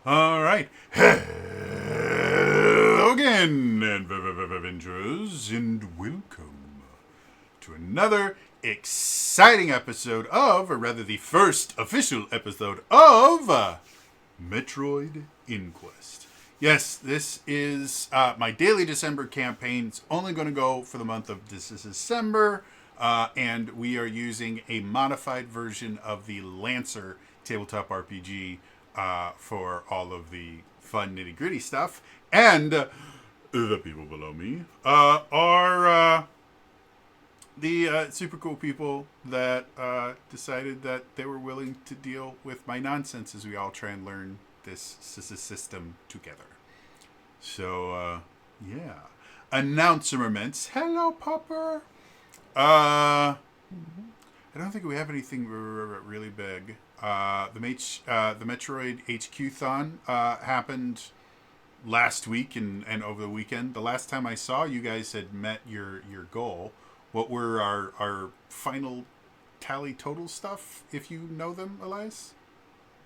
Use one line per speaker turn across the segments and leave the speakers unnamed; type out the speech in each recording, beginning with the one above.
All right. Hello again, adventurers, and welcome to another exciting episode of, or rather the first official episode of, Metroid Inquest. Yes, this is my daily December campaign. It's only going to go for the month of December, and we are using a modified version of the Lancer tabletop RPG for all of the fun nitty gritty stuff. And the people below me are the super cool people that decided that they were willing to deal with my nonsense as we all try and learn this system together. So, yeah. Announcements. Hello, Popper. I don't think we have anything really big. The Metroid HQ-thon happened last week and over the weekend. The last time I saw you guys had met your goal. What were our final tally total stuff, if you know them, Elias?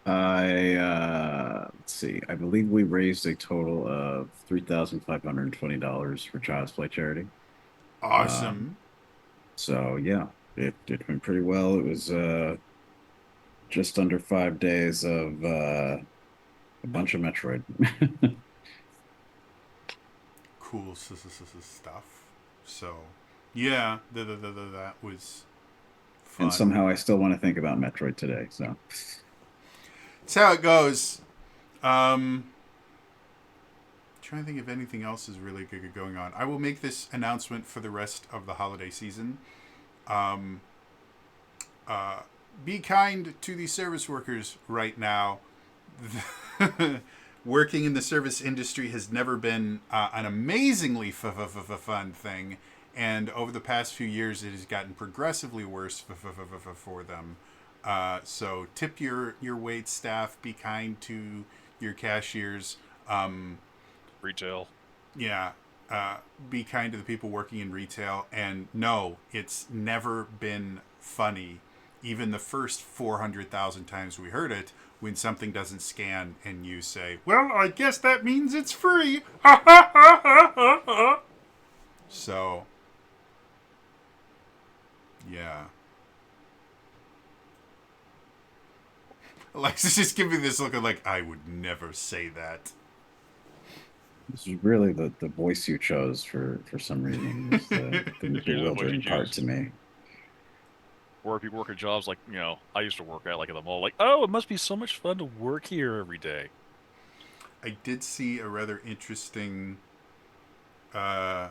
Let's see. I believe we raised a total of $3,520 for Child's Play charity. Um,
Awesome.
so yeah, it went pretty well. It was just under 5 days of a bunch of Metroid,
Cool stuff. So, yeah, that was
and
fun.
somehow I still want to think about Metroid today. So
That's how it goes. Um, Trying to think if anything else is really good going on. I will make this announcement for the rest of the holiday season. Um, uh, be kind to the service workers right now. Working in the service industry has never been an amazingly fun thing, and over the past few years, it has gotten progressively worse for them. So tip your wait staff. Be kind to your cashiers. Um,
Retail.
yeah, be kind to the people working in retail. And no, it's never been funny. Even the first 400,000 times we heard it, when something doesn't scan and you say, "Well, I guess that means it's free." So, yeah. Alexis just giving me this look of like, I would never say that.
this is really the voice you chose for some reason was the
It's usually the voice you
bewildering part
choose.
to me.
Or if you work at jobs like, I used to work at like at the mall, like, oh, it must be so much fun to work here every day.
I did see a rather interesting uh,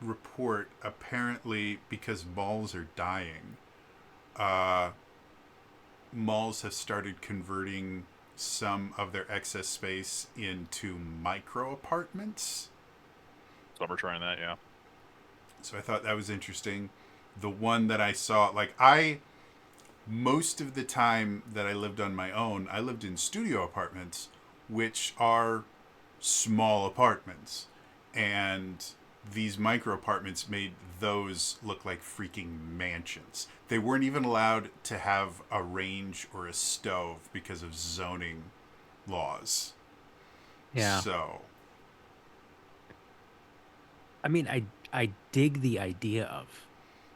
report. Apparently, because malls are dying, uh, malls have started converting some of their excess space into micro apartments.
So we're trying that, yeah.
So I thought that was interesting. The one that I saw, like, I, most of the time that I lived on my own, I lived in studio apartments, which are small apartments. And these micro apartments made those look like freaking mansions. They weren't even allowed to have a range or a stove because of zoning laws.
Yeah.
So,
I mean, I dig the idea of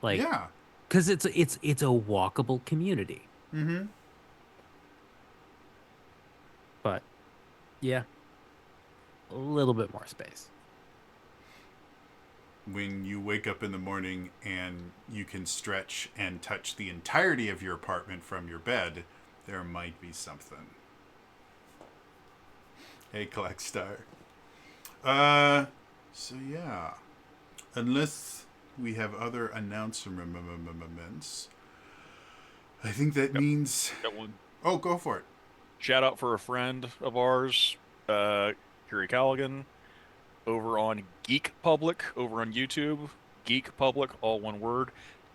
like
yeah.
because it's a walkable community.
Mm-hmm.
But yeah, a little bit more space.
When you wake up in the morning and you can stretch and touch the entirety of your apartment from your bed, there might be something. Hey, Collect Star. Uh, so yeah. Unless we have other announcements, I think that
Yep.
means.
Got one
Oh, go for it.
shout out for a friend of ours, Kiri Callaghan, over on Geek Public, over on YouTube. Geek Public, all one word.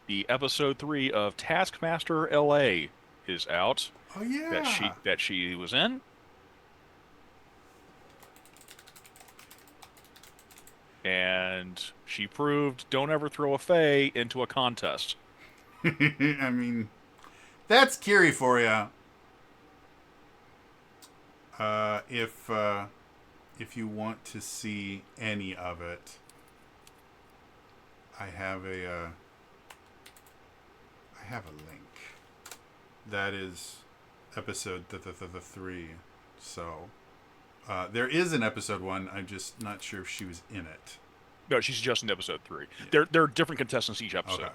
The episode 3 of Taskmaster LA is out
Oh
that
yeah.
she was in. And she proved don't ever throw a Fae into a contest.
I mean, that's Kiri for you. If you want to see any of it, I have a link. That is episode 3. So there is an episode 1. I'm just not sure if she was in it.
No, she's just in episode 3.
Yeah.
There are different contestants each episode.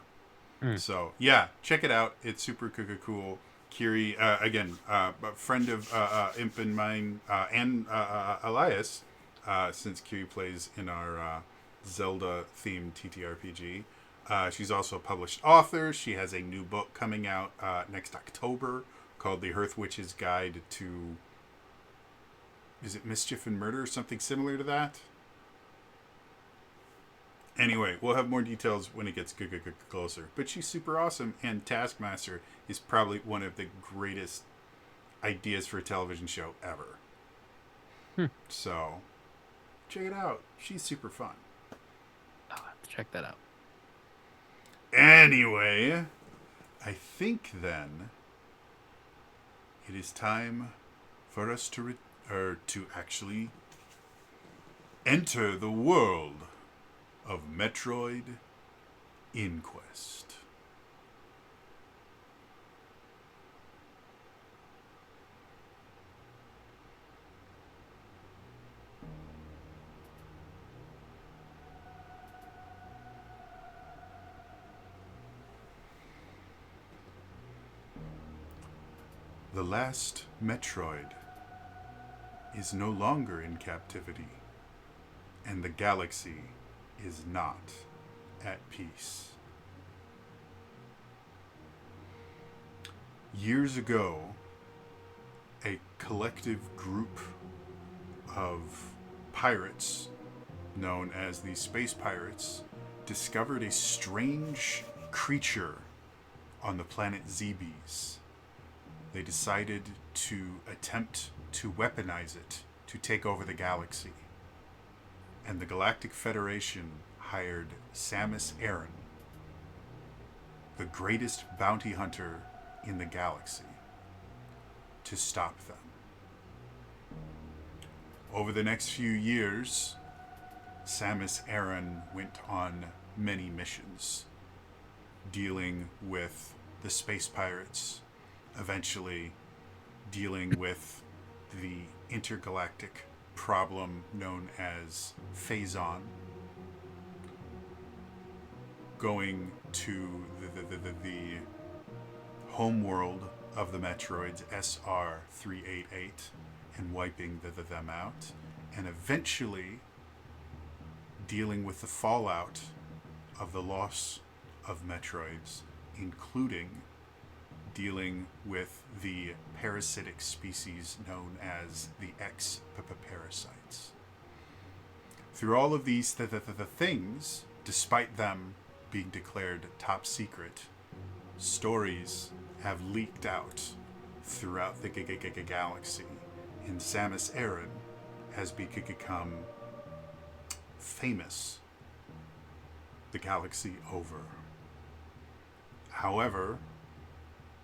Okay. So yeah, check it out. It's super cool. Kiri, again, a friend of Imp and mine and Elias, since Kiri plays in our Zelda-themed TTRPG. She's also a published author. She has a new book coming out next October called The Hearth Witch's Guide to... Is it Mischief and Murder or something similar to that? Anyway, we'll have more details when it gets closer. But she's super awesome, and Taskmaster is probably one of the greatest ideas for a television show ever. So, check it out. She's super fun.
I'll have to check that out.
Anyway, I think then it is time for us to actually enter the world of Metroid Inquest. The last Metroid is no longer in captivity, and the galaxy is not at peace. Years ago, a collective group of pirates, known as the Space Pirates, discovered a strange creature on the planet Zebes. They decided to attempt to weaponize it to take over the galaxy. And the Galactic Federation hired Samus Aran, the greatest bounty hunter in the galaxy, to stop them. Over the next few years, Samus Aran went on many missions, dealing with the space pirates, eventually dealing with the intergalactic problem known as Phazon, going to the homeworld of the Metroids, SR-388, and wiping them out, and eventually dealing with the fallout of the loss of Metroids, including dealing with the parasitic species known as the X-parasites. Through all of these things, despite them being declared top secret, stories have leaked out throughout the galaxy, and Samus Aran has become famous the galaxy over. However,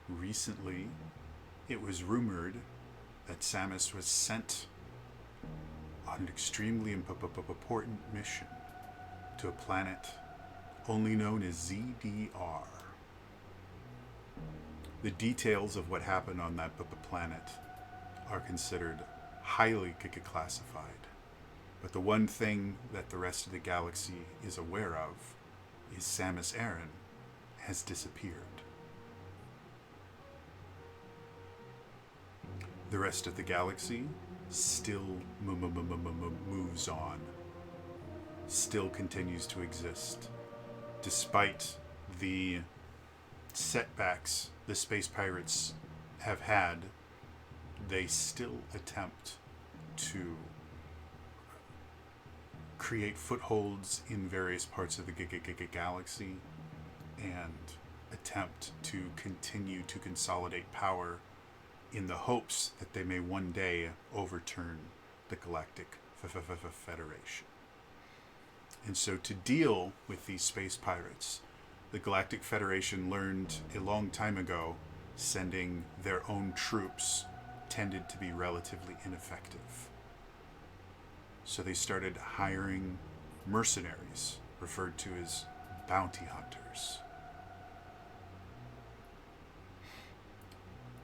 recently, it was rumored that Samus was sent on an extremely important mission to a planet only known as ZDR. The details of what happened on that planet are considered highly classified, but the one thing that the rest of the galaxy is aware of is Samus Aran has disappeared. The rest of the galaxy still moves on, still continues to exist. Despite the setbacks the space pirates have had, they still attempt to create footholds in various parts of the galaxy and attempt to continue to consolidate power in the hopes that they may one day overturn the Galactic Federation. And so to deal with these space pirates, the Galactic Federation learned a long time ago, sending their own troops tended to be relatively ineffective. So they started hiring mercenaries, referred to as bounty hunters.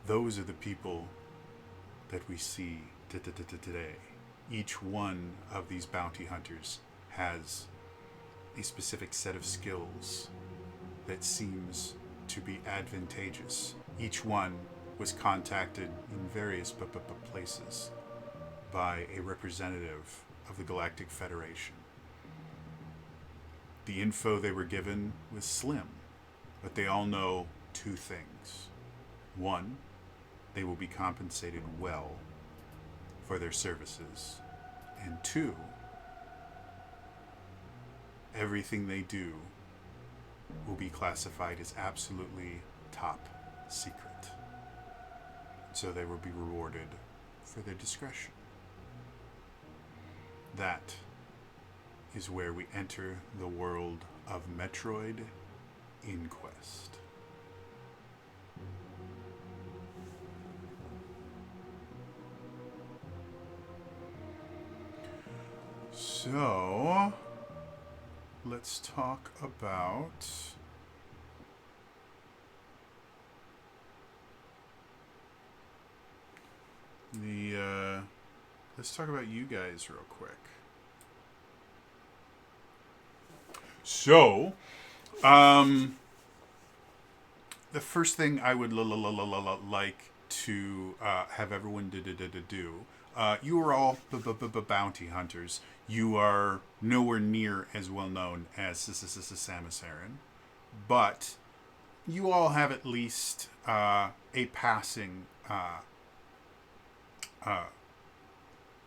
Those are the people that we see today. Each one of these bounty hunters has a specific set of skills that seems to be advantageous. Each one was contacted in various places by a representative of the Galactic Federation. The info they were given was slim, but they all know two things. One, they will be compensated well for their services. And two, everything they do will be classified as absolutely top secret. So they will be rewarded for their discretion. That is where we enter the world of Metroid Inquest. So, let's talk about let's talk about you guys real quick. So, the first thing I would like to have everyone do. You are all bounty hunters. You are nowhere near as well known as Samus Aran, but you all have at least a passing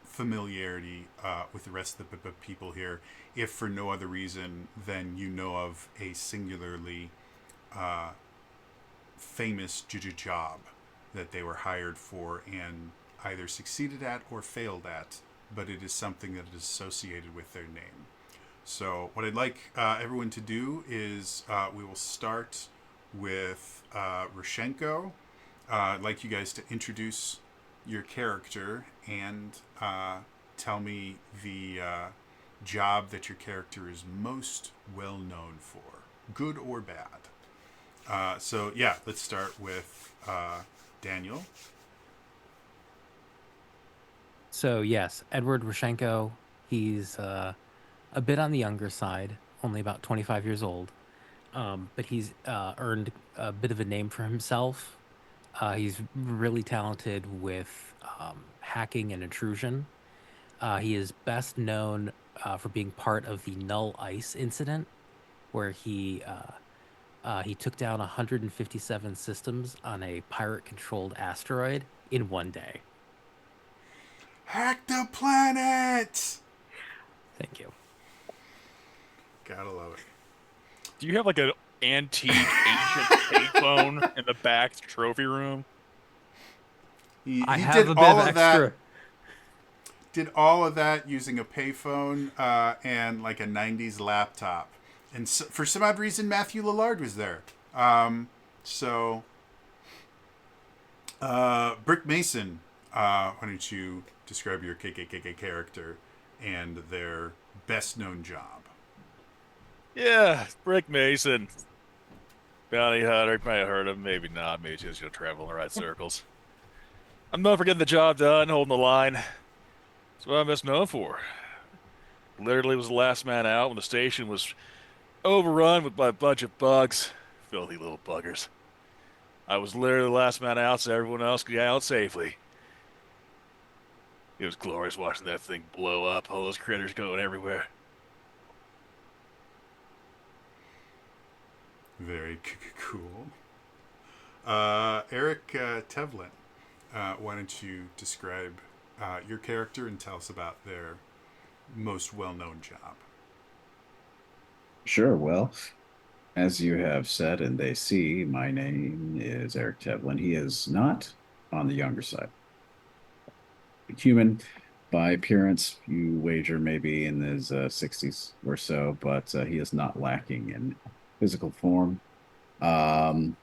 familiarity with the rest of the people here, if for no other reason than you know of a singularly famous job that they were hired for and either succeeded at or failed at, but it is something that is associated with their name. So what I'd like everyone to do is we will start with Roshenko. I'd like you guys to introduce your character and tell me the job that your character is most well known for, good or bad. So yeah, let's start with Daniel.
So yes, Edward Roshenko. He's a bit on the younger side, only about 25 years old. But he's earned a bit of a name for himself. He's really talented with hacking and intrusion. He is best known for being part of the Null Ice incident, where he took down 157 systems on a pirate-controlled asteroid in one day.
Hack the planet!
Thank you.
Gotta love it.
Do you have like an antique ancient payphone in the back trophy room?
He
have
did
a bit
all
of
of
extra.
that. Did all of that using a payphone and like a '90s laptop, and so, for some odd reason, Matthew Lillard was there. Brick Mason, why don't you describe your KKK character and their best known job?
Yeah, Brick Mason. Bounty hunter. Might have heard of him, maybe not. Maybe just travel in the right circles. I'm known for getting the job done, holding the line. That's what I'm best known for. Literally was the last man out when the station was overrun by a bunch of bugs. Filthy little buggers. I was literally the last man out so everyone else could get out safely. It was glorious watching that thing blow up, all those critters going everywhere.
Very cool. Eric Tevlin, why don't you describe your character and tell us about their most well-known job?
Sure. Well, as you have said, and they see, my name is Eric Tevlin. He is not on the younger side. Human by appearance, you wager maybe in his 60s or so, but he is not lacking in physical form. Um,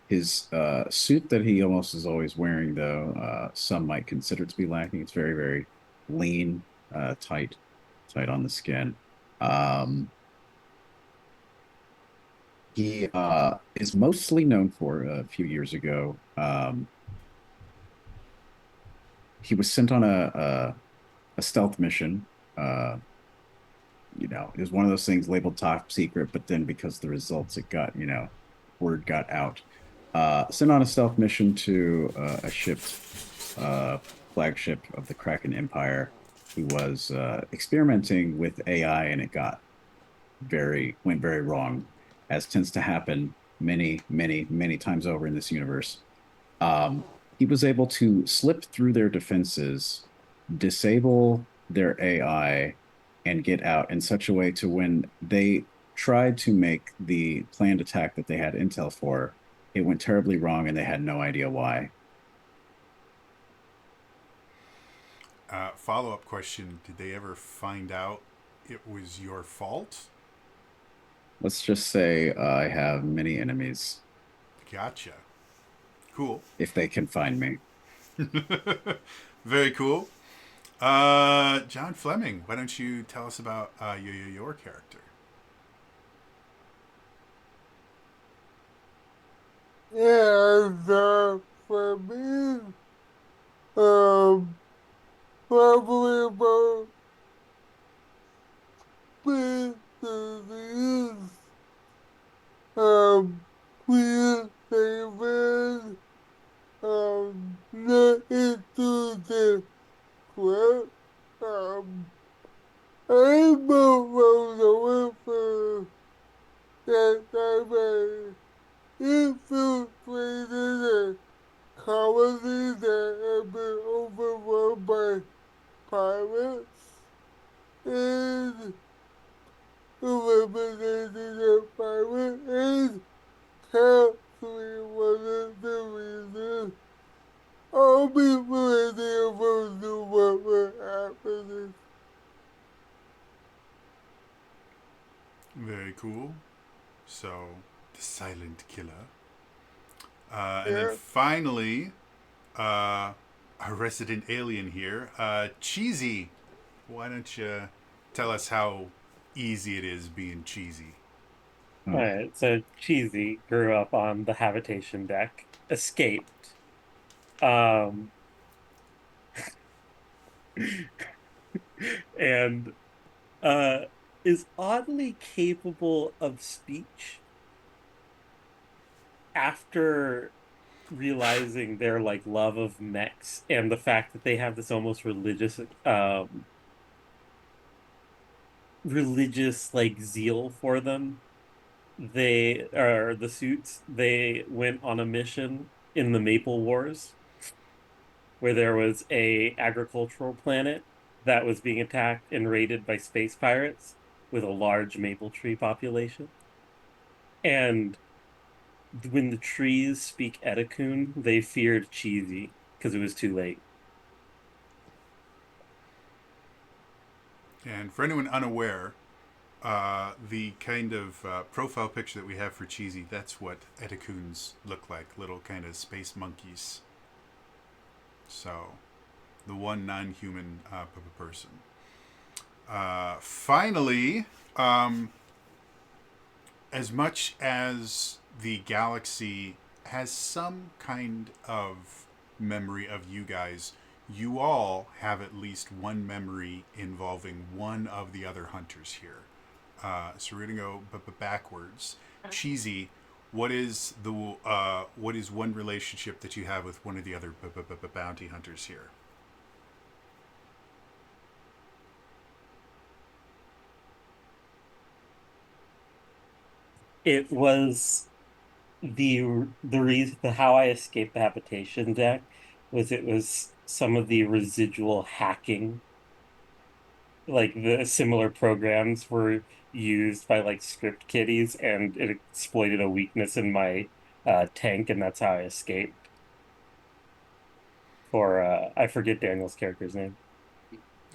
His suit that he almost is always wearing, though, some might consider to be lacking. It's very, very lean, tight, tight on the skin. Um, he is mostly known for a few years ago. He was sent on a stealth mission. Uh, it was one of those things labeled top secret, but then because the results it got, word got out. Sent on a stealth mission to a shipped flagship of the Kraken Empire, who was experimenting with AI, and it went very wrong, as tends to happen many, many, many times over in this universe. Um, he was able to slip through their defenses, disable their AI, and get out in such a way to when they tried to make the planned attack that they had intel for, it went terribly wrong and they had no idea why.
Follow-up question: did they ever find out it was your fault?
Let's just say I have many enemies
Gotcha. Cool.
if they can find me.
Very cool. John Fleming, why don't you tell us about your character?
Yeah, so for me, um, probably about businesses, um, please David, not into the club, I'm over for that I infiltrated a colony that had been overrun by pirates and eliminating the pirate and capturing one of the reasons. I'll be ready about what will happen.
Very cool. So, the silent killer. And then
Yeah,
finally, our resident alien here, Cheesy. Why don't you tell us how easy it is being cheesy?
Oh,
All right, so Cheesy grew up on the habitation deck, escaped, um, and uh, is oddly capable of speech after realizing their like love of mechs and the fact that they have this almost religious like zeal for them. They are the suits. They went on a mission in the Maple Wars where there was a agricultural planet that was being attacked and raided by space pirates with a large maple tree population. And when the trees speak Etikun, they feared Cheesy because it was too late.
And for anyone unaware, the kind of profile picture that we have for Cheesy, that's what Eticoons look like, little kind of space monkeys. So, the one non-human person. Finally, as much as the galaxy has some kind of memory of you guys, you all have at least one memory involving one of the other hunters here. So we're gonna go backwards. Cheesy, what is one relationship that you have with one of the other bounty hunters here?
It was the reason the how I escaped the habitation deck was it was some of the residual hacking, like the similar programs were used by like script kiddies and it exploited a weakness in my tank, and that's how I escaped. For I forget Daniel's character's name.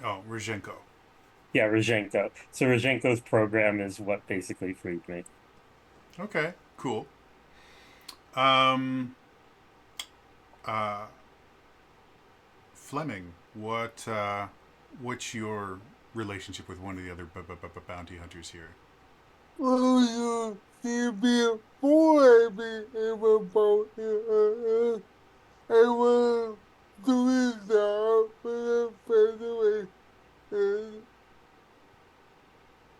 Oh, Rozhenko.
Yeah, Rozhenko. So Rozhenko's program is what basically freed me.
Okay, cool. Um, Fleming, what's your relationship with one of the other bounty hunters here?
Well, you see before I became a bounty I was doing that for the Federation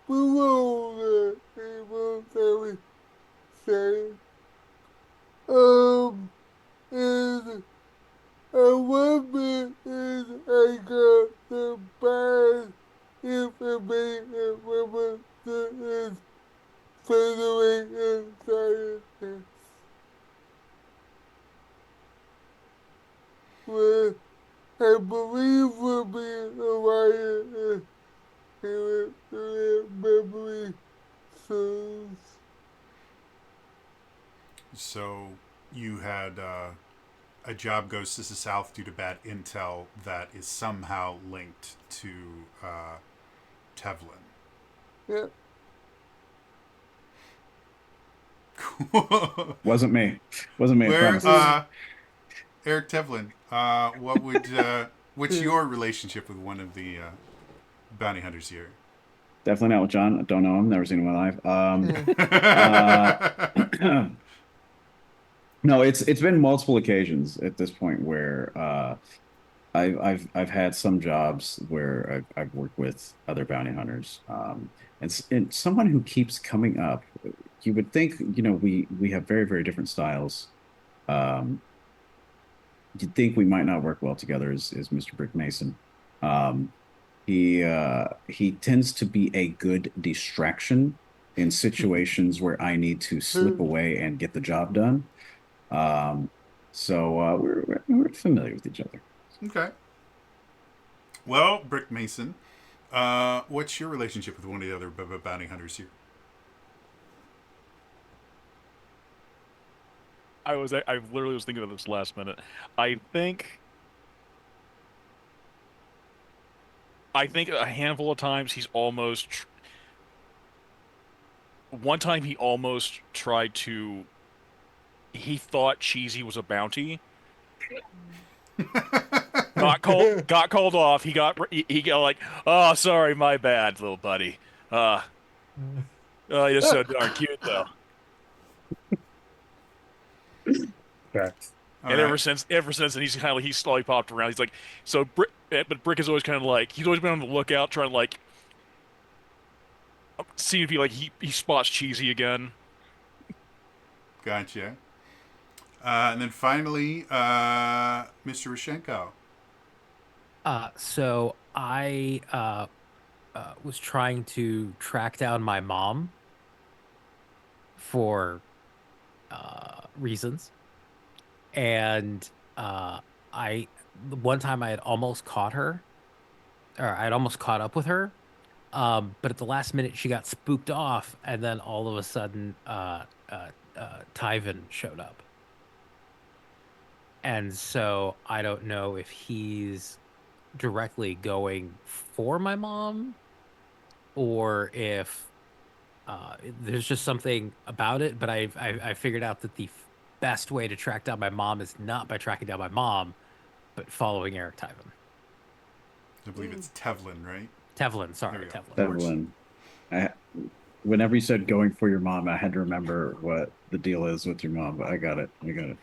below the table that we say. And one bit is I got the bad information from the Federation scientists. Where I believe will be a memory serves.
So you had a job goes to the south due to bad intel that is somehow linked to Tevlin.
Yeah.
Wasn't me. Wasn't me. I
Where
promise.
Eric Tevlin, what's your relationship with one of the bounty hunters here?
Definitely not with John. I don't know him. Never seen him in my life. No, it's been multiple occasions at this point where I've had some jobs where I've worked with other bounty hunters, and someone who keeps coming up. You would think, we have very, very different styles. Um, you'd think we might not work well together is Mr. Brick Mason. Um, he tends to be a good distraction in situations where I need to slip away and get the job done. Um, so we're familiar with each other.
Okay. Well, Brick Mason, what's your relationship with one of the other bounty hunters here?
I literally was thinking of this last minute. I think I think a handful of times one time he almost tried to he thought Cheesy was a bounty. Got called off. He got like, "Oh, sorry, my bad, little buddy. Uh oh, you're so darn cute though."
Correct.
All
And
right.
ever since then, he's slowly popped around. He's like, so but Brick is always kind of like he's always been on the lookout, trying to like see if he spots Cheesy again.
Gotcha. And then finally, Mr. Rishenko.
So I was trying to track down my mom for reasons, and I the one time I had almost caught her, or I had almost caught up with her, but at the last minute she got spooked off, and then all of a sudden, Tyven showed up, and so I don't know if he's directly going for my mom or if there's just something about it. But I figured out that the best way to track down my mom is not by tracking down my mom, but following Eric Tyven.
I believe it's Tevlin, right?
Tevlin,
There
sorry,
we go.
Tevlin.
Evelyn, I, whenever you said going for your mom, I had to remember what the deal is with your mom. But I got it. I got it.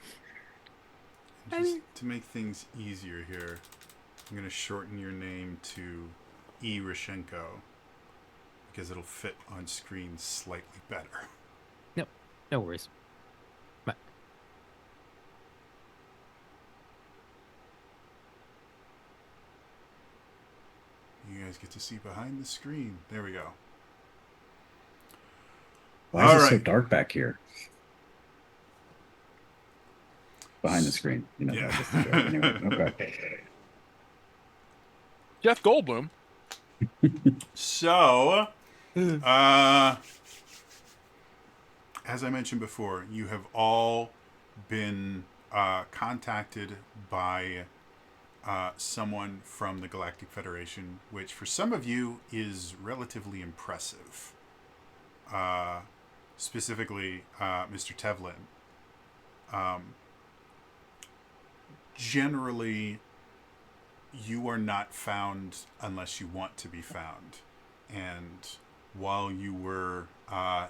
Just to make things easier here, I'm going to shorten your name to E. Rishenko because it'll fit on screen slightly better.
Yep, no worries. But
You guys get to see behind the screen. There we go.
Why is
All
it so
right.
dark back here? Behind the screen,
Yeah.
that's just the joke. Anyway, okay.
Jeff Goldblum.
So, as I mentioned before, you have all been contacted by someone from the Galactic Federation, which for some of you is relatively impressive. Specifically, Mr. Tevlin. Generally, you are not found unless you want to be found. And while you were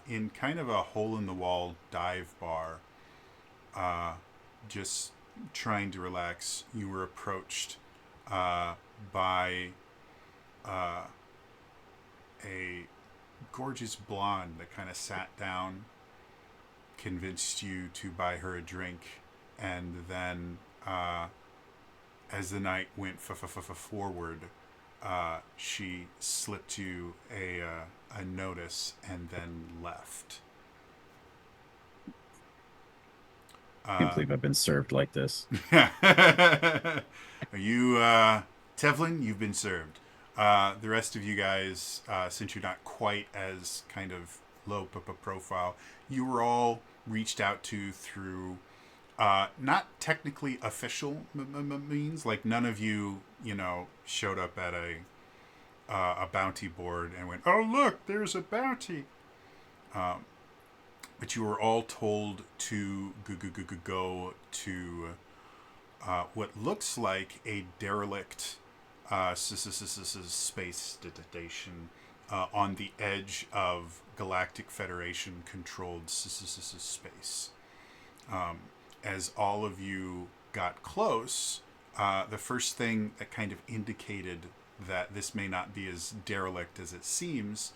in kind of a hole in the wall dive bar, just trying to relax, you were approached by a gorgeous blonde that kind of sat down, convinced you to buy her a drink, and then as the night went forward, she slipped you a notice and then left.
I can't believe I've been served like this.
You, Teflon, you've been served. The rest of you guys, since you're not quite as kind of low profile, you were all reached out to through not technically official means. Like none of you, showed up at a bounty board and went, "Oh look, there's a bounty." But you were all told to go to what looks like a derelict space station on the edge of Galactic Federation controlled space. As all of you got close, the first thing that kind of indicated that this may not be as derelict as it seems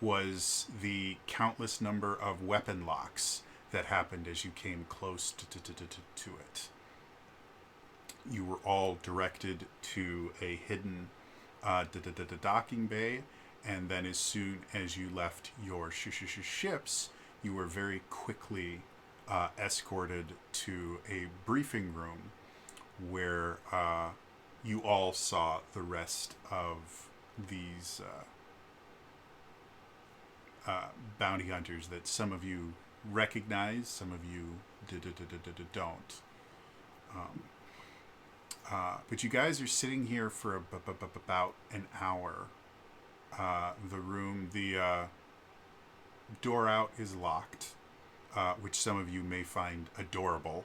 was the countless number of weapon locks that happened as you came close to it. You were all directed to a hidden docking bay, and then as soon as you left your ships, you were very quickly escorted to a briefing room where you all saw the rest of these bounty hunters that some of you recognize, some of you don't. But you guys are sitting here for about an hour. The door out is locked, which some of you may find adorable.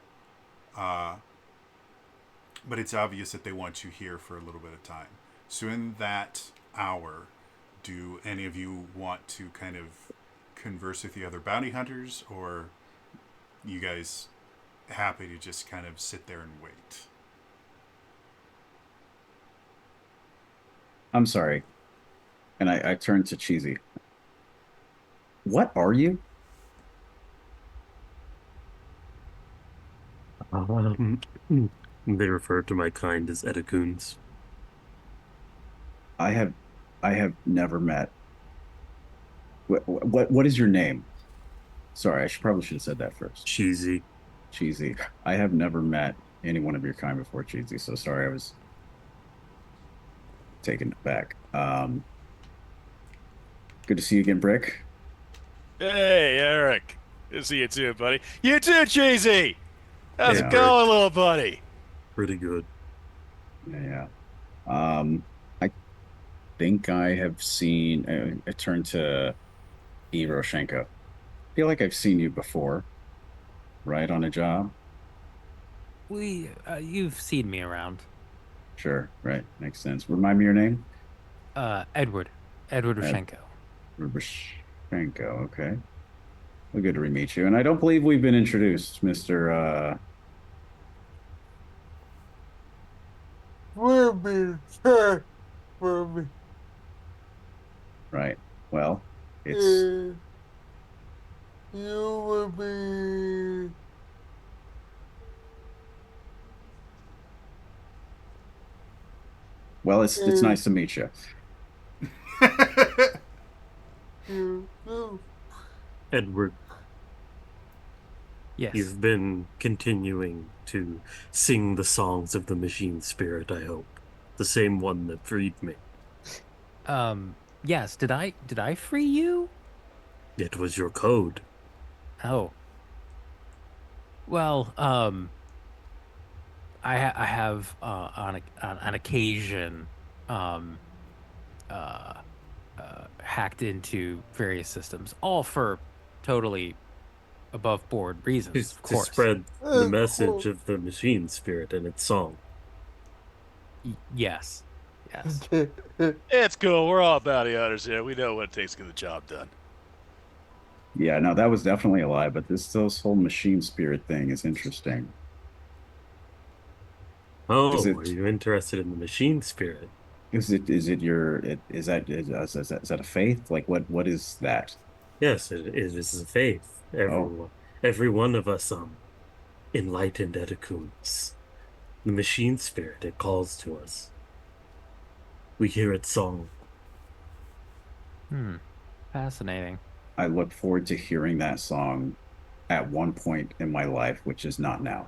But it's obvious that they want you here for a little bit of time. So in that hour, do any of you want to kind of converse with the other bounty hunters, or you guys happy to just kind of sit there and wait?
I'm sorry. And I turned to Cheesy. What are you?
They refer to my kind as Etacoons.
I have never met. What is your name? Sorry, probably should have said that first.
Cheesy.
Cheesy. I have never met anyone of your kind before, Cheesy. So sorry, I was taken aback. Good to see you again, Brick.
Hey, Eric. Good to see you too, buddy. You too, Cheesy. How's
Yeah.
it going, little buddy?
Pretty good.
Yeah. I think I have seen. I turned to Roshenko. I feel like I've seen you before, right? On a job.
You've seen me around.
Sure. Right. Makes sense. Remind me your name.
Edward Roshenko.
Roshenko. Okay. Well, good to meet you. And I don't believe we've been introduced, Mr.
Will be sad for me.
Right. Well, it's
And you will be
it's nice to meet you.
you too.
Edward,
Yes.
you've been continuing to sing the songs of the machine spirit, I hope. The same one that freed me.
Yes. Did I free you?
It was your code.
Oh. Well, I have on occasion hacked into various systems, all for totally above board reasons, of
To
course.
spread the
Of
message
course.
of the machine spirit and its song.
Yes. Yes.
It's cool. We're all bounty hunters here. We know what it takes to get the job done.
Yeah, no, that was definitely a lie, but this whole machine spirit thing is interesting. Is
Oh, are
it
you interested in the machine spirit?
is it your is that a faith? Like what is that?
Yes, it is a faith.
Oh,
Every one of us enlightened Etacoons. The machine spirit, it calls to us. We hear its song.
Fascinating.
I look forward to hearing that song at one point in my life, which is not now.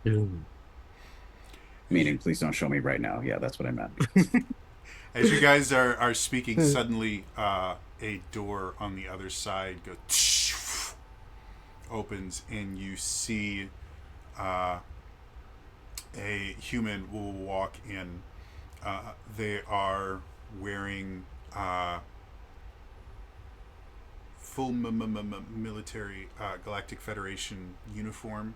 Mm.
Meaning, please don't show me right now. Yeah, that's what I meant.
As you guys are speaking, suddenly a door on the other side goes opens, and you see a human will walk in. They are wearing full military Galactic Federation uniform.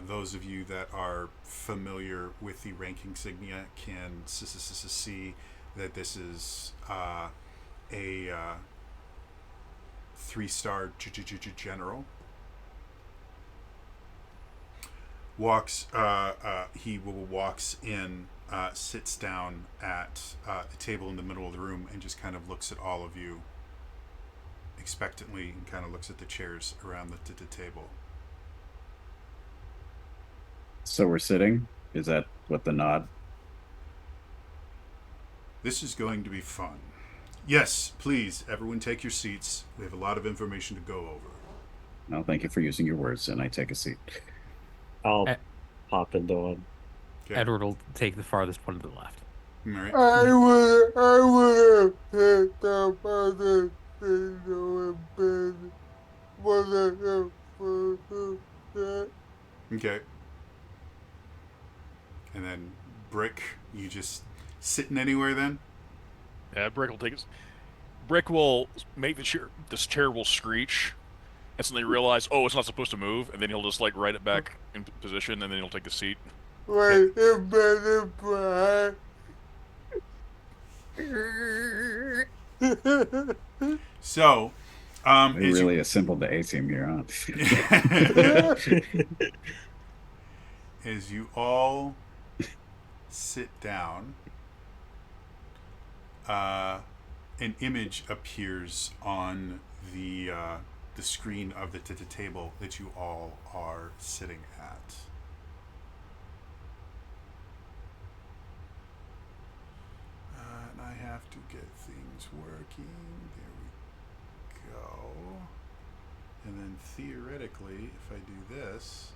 Those of you that are familiar with the rank insignia can see that this is a 3-star general. He walks in, sits down at the table in the middle of the room, and just kind of looks at all of you expectantly, and kind of looks at the chairs around the table.
So we're sitting. Is that what the nod?
This is going to be fun. Yes, please, everyone take your seats. We have a lot of information to go over.
No, thank you for using your words, and I take a seat.
I'll
Eh.
hop into one.
Okay.
Edward will take the farthest one to the left.
All right.
I would have picked up other things in bed. What that?
Okay. And then Brick, you just sitting anywhere then?
Yeah, Brick will take his. Brick will make the chair. This chair will screech, and suddenly realize, oh, it's not supposed to move, and then he'll just like right it back in position, and then he'll take a seat.
Wait, it better fly.
So,
We really assembled the A team here, huh?
as you all sit down, an image appears on the screen of the table that you all are sitting at. And I have to get things working. There we go. And then theoretically, if I do this,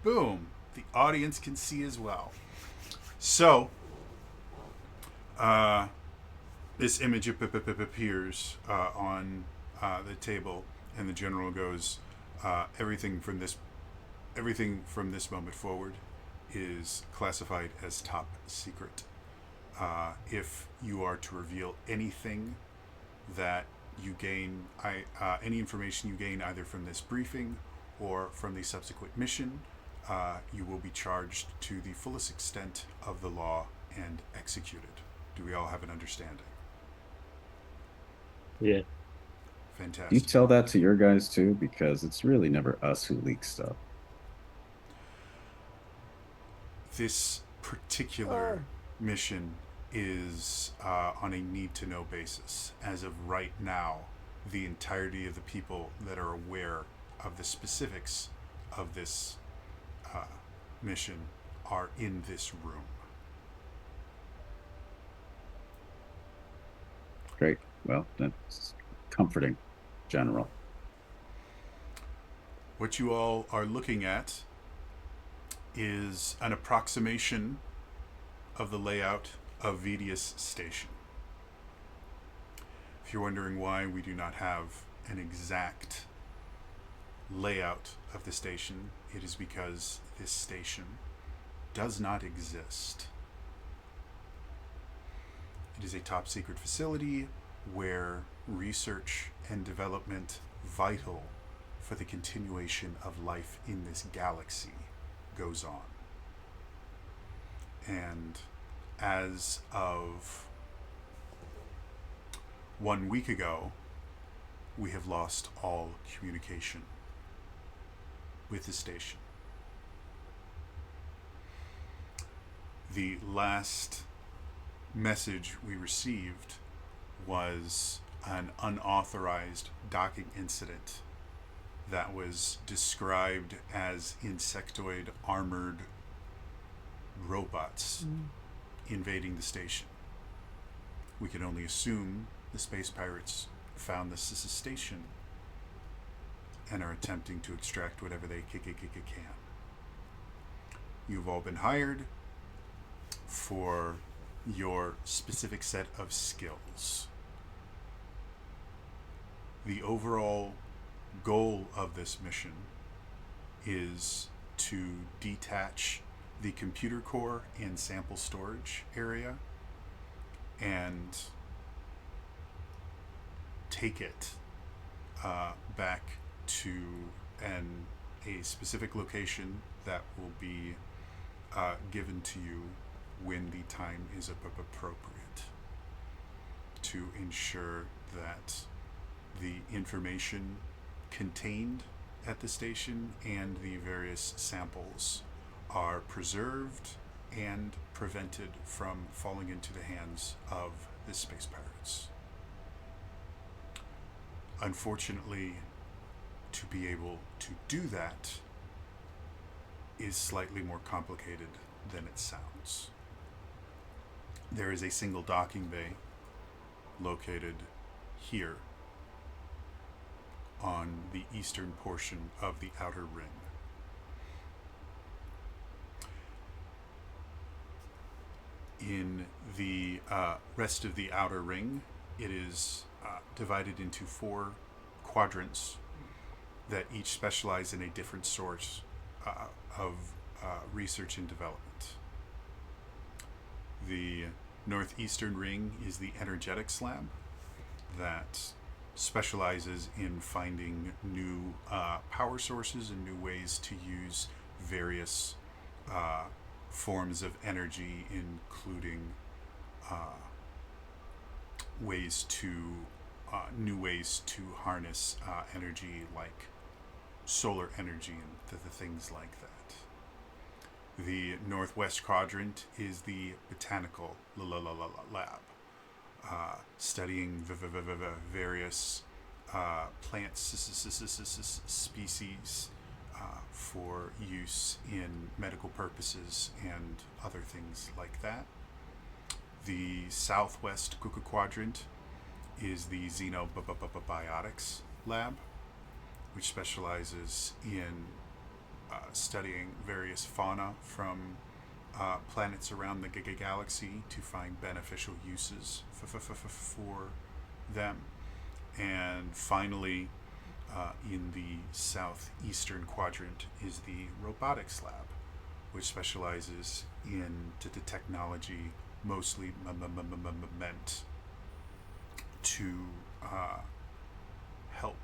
boom, the audience can see as well. So, this image appears on the table, and the general goes, everything from this moment forward is classified as top secret. If you are to reveal anything that you gain, any information you gain either from this briefing or from the subsequent mission, you will be charged to the fullest extent of the law and executed. Do we all have an understanding?
Yeah.
Fantastic.
You tell that to your guys too, because it's really never us who leak stuff.
This particular mission is on a need-to-know basis. As of right now, the entirety of the people that are aware of the specifics of this mission are in this room.
Great. Well, that's comforting, General.
What you all are looking at is an approximation of the layout of Vedius Station. If you're wondering why we do not have an exact layout of the station, it is because this station does not exist. It is a top secret facility where research and development vital for the continuation of life in this galaxy goes on. And as of 1 week ago, we have lost all communication with the station. The last message we received was an unauthorized docking incident that was described as insectoid armored robots invading the station. We can only assume the space pirates found this as a station and are attempting to extract whatever they can. You've all been hired for your specific set of skills. The overall goal of this mission is to detach the computer core and sample storage area and take it back to a specific location that will be given to you when the time is appropriate, to ensure that the information contained at the station and the various samples are preserved and prevented from falling into the hands of the space pirates. Unfortunately, to be able to do that is slightly more complicated than it sounds. There is a single docking bay located here on the eastern portion of the outer ring. In the rest of the outer ring, it is divided into 4 quadrants that each specialize in a different source of research and development. The northeastern ring is the energetics lab that specializes in finding new power sources and new ways to use various forms of energy, including new ways to harness energy like solar energy and the things like that. The northwest quadrant is the botanical lab, studying various plant species for use in medical purposes and other things like that. The southwest quadrant is the xenobiotics lab, which specializes in studying various fauna from planets around the galaxy to find beneficial uses for them. And finally, in the southeastern quadrant is the robotics lab, which specializes in the technology mostly meant to help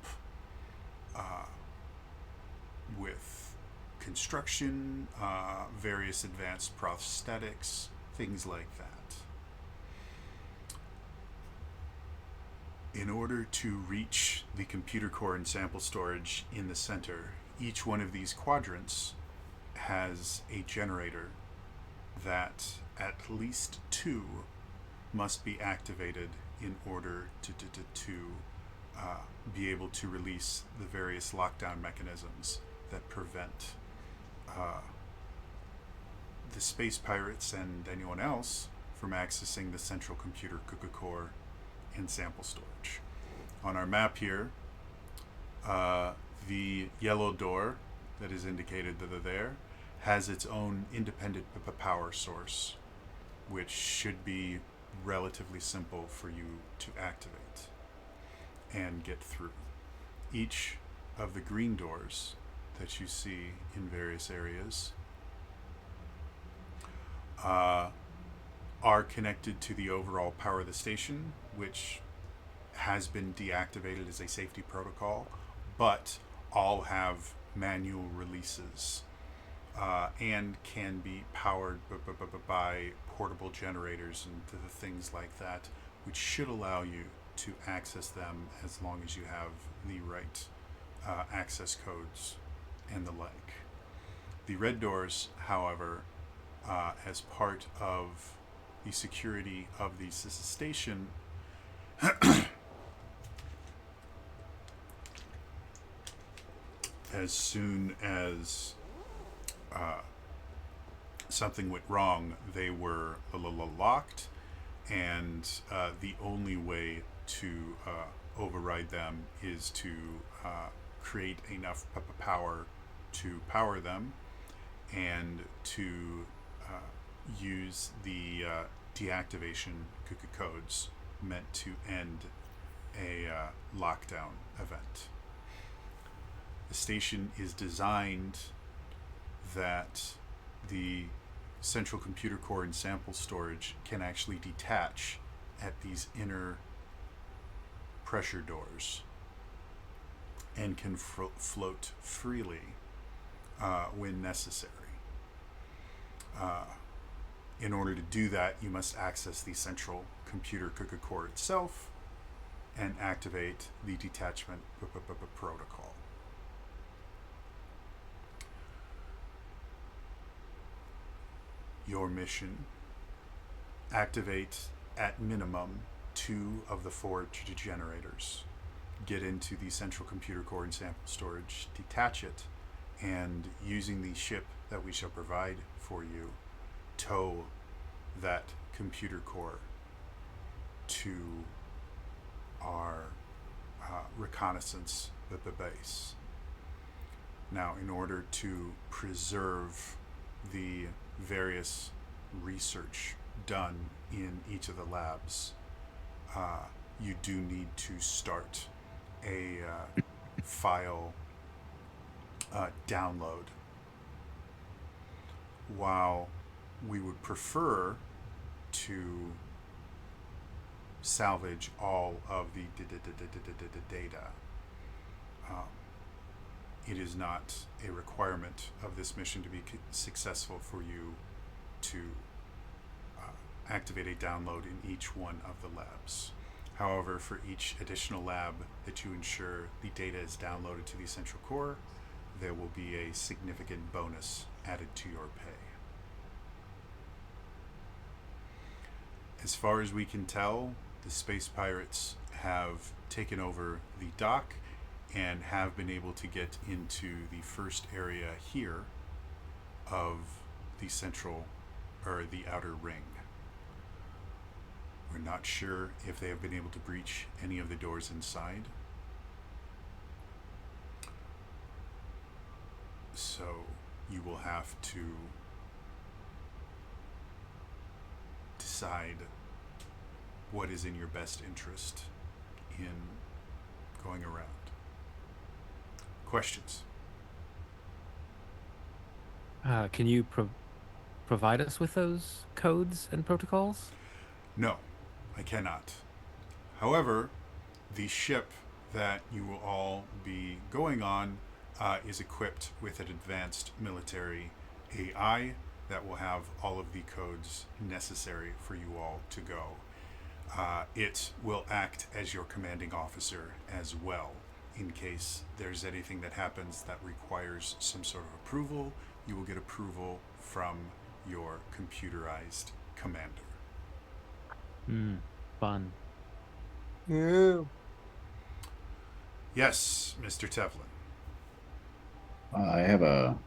with construction, various advanced prosthetics, things like that. In order to reach the computer core and sample storage in the center, each one of these quadrants has a generator that at least 2 must be activated in order to be able to release the various lockdown mechanisms that prevent the space pirates and anyone else from accessing the central computer core and sample storage. On our map here, the yellow door that is indicated there has its own independent power source, which should be relatively simple for you to activate and get through. Each of the green doors that you see in various areas are connected to the overall power of the station, which has been deactivated as a safety protocol, but all have manual releases and can be powered by portable generators and things like that, which should allow you to access them as long as you have the right access codes and the like. The red doors, however, as part of the security of the station, as soon as something went wrong, they were locked, and the only way to override them is to create enough power to power them, and to use the deactivation codes meant to end a lockdown event. The station is designed that the central computer core and sample storage can actually detach at these inner pressure doors and can float freely when necessary. In order to do that, you must access the central computer core itself and activate the detachment protocol. Your mission: activate at minimum 2 of the 4 generators, get into the central computer core and sample storage, detach it, and using the ship that we shall provide for you, tow that computer core to our reconnaissance base. Now, in order to preserve the various research done in each of the labs, you do need to start a file download. While we would prefer to salvage all of the data, it is not a requirement of this mission to be successful for you to activate a download in each one of the labs. However, for each additional lab that you ensure the data is downloaded to the central core, there will be a significant bonus added to your pay. As far as we can tell, the space pirates have taken over the dock and have been able to get into the first area here of the central, or the outer ring. We're not sure if they have been able to breach any of the doors inside. So you will have to decide what is in your best interest in going around. Questions?
Can you provide us with those codes and protocols?
No, I cannot. However, the ship that you will all be going on is equipped with an advanced military AI that will have all of the codes necessary for you all to go. It will act as your commanding officer as well. In case there's anything that happens that requires some sort of approval, you will get approval from your computerized commander.
Fun.
Yeah.
Yes, Mr. Teflon.
I have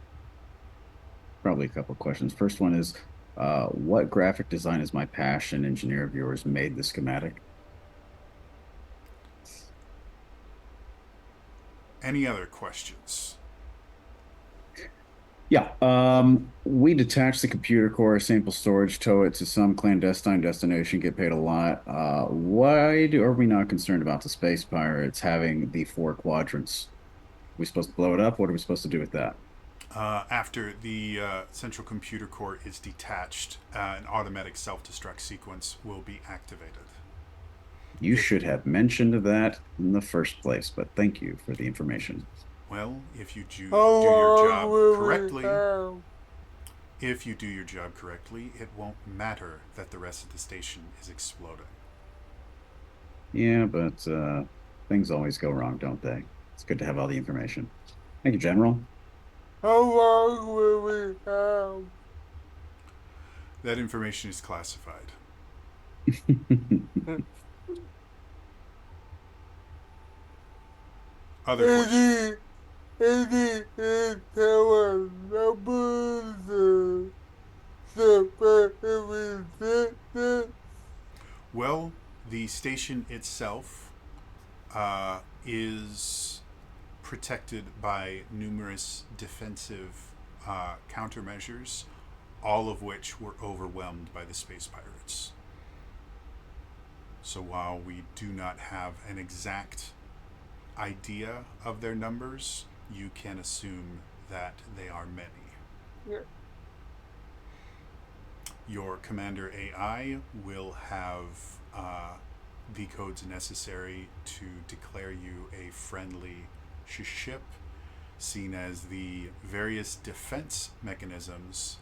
probably a couple of questions. First one is, what graphic design is my passion engineer of yours made the schematic?
Any other questions?
Yeah. We detach the computer core, sample storage, tow it to some clandestine destination, get paid a lot. Why are we not concerned about the space pirates having the 4 quadrants? We supposed to blow it up? What are we supposed to do with that?
After the central computer core is detached, an automatic self-destruct sequence will be activated.
You should have mentioned that in the first place, but thank you for the information.
Well, if you do
How
your
long
job
will we
correctly,
have?
if you do your job correctly, it won't matter that the rest of the station is exploding.
Yeah, but things always go wrong, don't they? It's good to have all the information. Thank you, General.
How long will we have?
That information is classified. Other questions?
Any tell numbers support resistance?
Well, the station itself is protected by numerous defensive countermeasures, all of which were overwhelmed by the space pirates. So while we do not have an exact idea of their numbers, you can assume that they are many.
Yeah.
Your commander AI will have the codes necessary to declare you a friendly ship, seen as the various defense mechanisms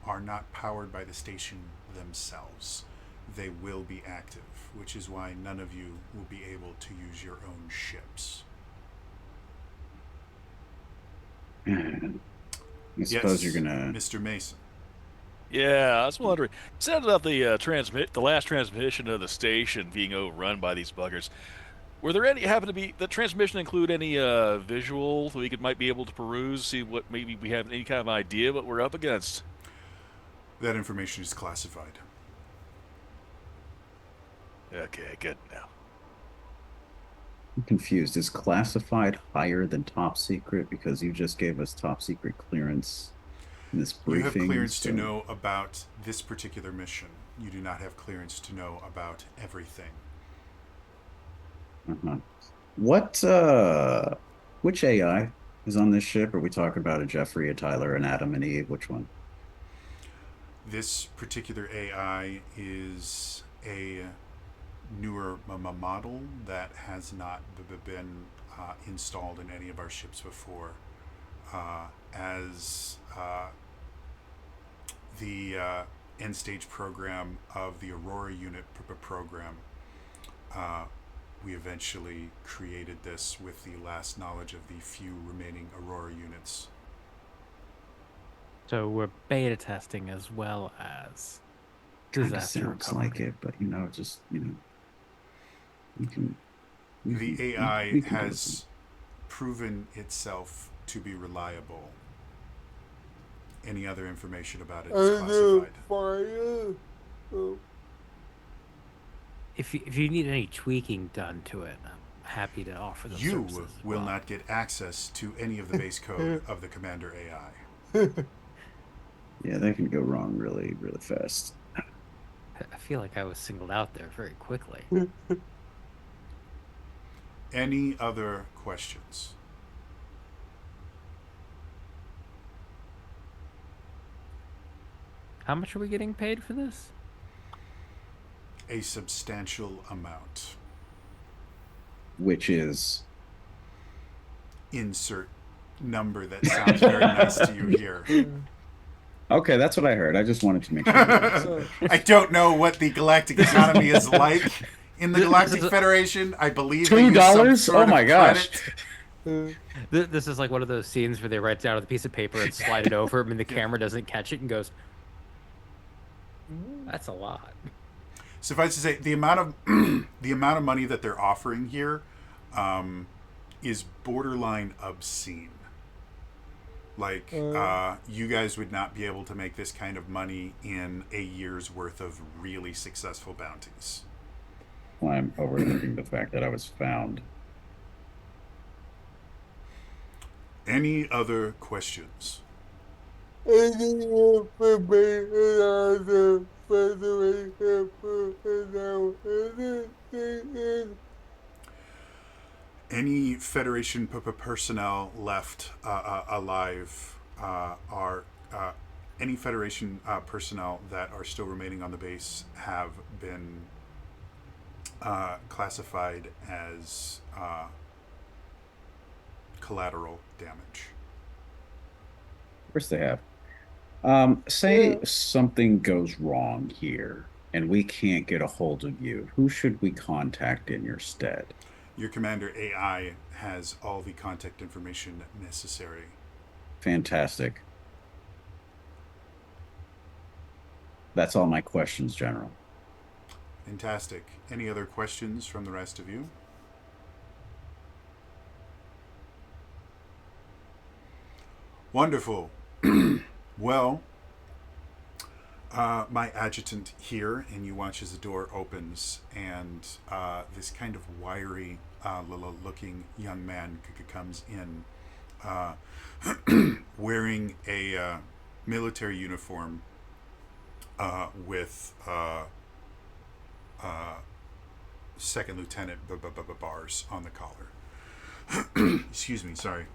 are not powered by the station themselves. They will be active, which is why none of you will be able to use your own ships.
I suppose you're gonna.
Mr. Mason.
Yeah, I was wondering. You said about the last transmission of the station being overrun by these buggers. Were there any happen to be the transmission include any visual that we might be able to peruse, see what maybe we have any kind of idea what we're up against?
That information is classified.
Okay, good now.
I'm confused. Is classified higher than top secret because you just gave us top secret clearance in this briefing?
You have clearance to
so-
know about this particular mission. You do not have clearance to know about everything.
Uh-huh. Which AI is on this ship? Are we talking about a Jeffrey, a Tyler, an Adam, and Eve? Which one?
This particular AI is a newer model that has not been installed in any of our ships before. As the end stage program of the Aurora unit program, we eventually created this with the last knowledge of the few remaining Aurora units.
So we're beta testing as well as
Kind of
disaster
sounds
recovery.
like it, but just we can.
The AI has proven itself to be reliable. Any other information about it is classified.
Fire. Oh,
If you need any tweaking done to it, I'm happy to offer those
You
services as
will
well.
not get access to any of the base code of the Commander AI.
Yeah, that can go wrong really, really fast.
I feel like I was singled out there very quickly.
Any other questions?
How much are we getting paid for this?
A substantial amount.
Which is
Insert number that sounds very nice to you here.
okay. That's what I heard. I just wanted to make sure.
I don't know what the galactic economy is like in the Galactic
This is
Federation. I believe they use
$2?
some sort
Oh
of
my gosh.
credit.
This is like one of those scenes where they write down on a piece of paper and slide it over him, and the camera doesn't catch it and goes, "That's a lot."
Suffice to say, the amount of the amount of money that they're offering here is borderline obscene. Like, you guys would not be able to make this kind of money in a year's worth of really successful bounties.
Well, I'm overlooking the fact that I was found.
Any other questions?
Any information on the Federation personnel anything
Any Federation personnel left alive are any Federation personnel that are still remaining on the base have been classified as collateral damage.
Of course they have. Say something goes wrong here and we can't get a hold of you. Who should we contact in your stead?
Your commander AI has all the contact information necessary.
Fantastic. That's all my questions, General.
Fantastic. Any other questions from the rest of you? Wonderful. Well, my adjutant here, and you watch as the door opens, and this kind of wiry, looking young man comes in, wearing a military uniform with second lieutenant bars on the collar. Excuse me, sorry.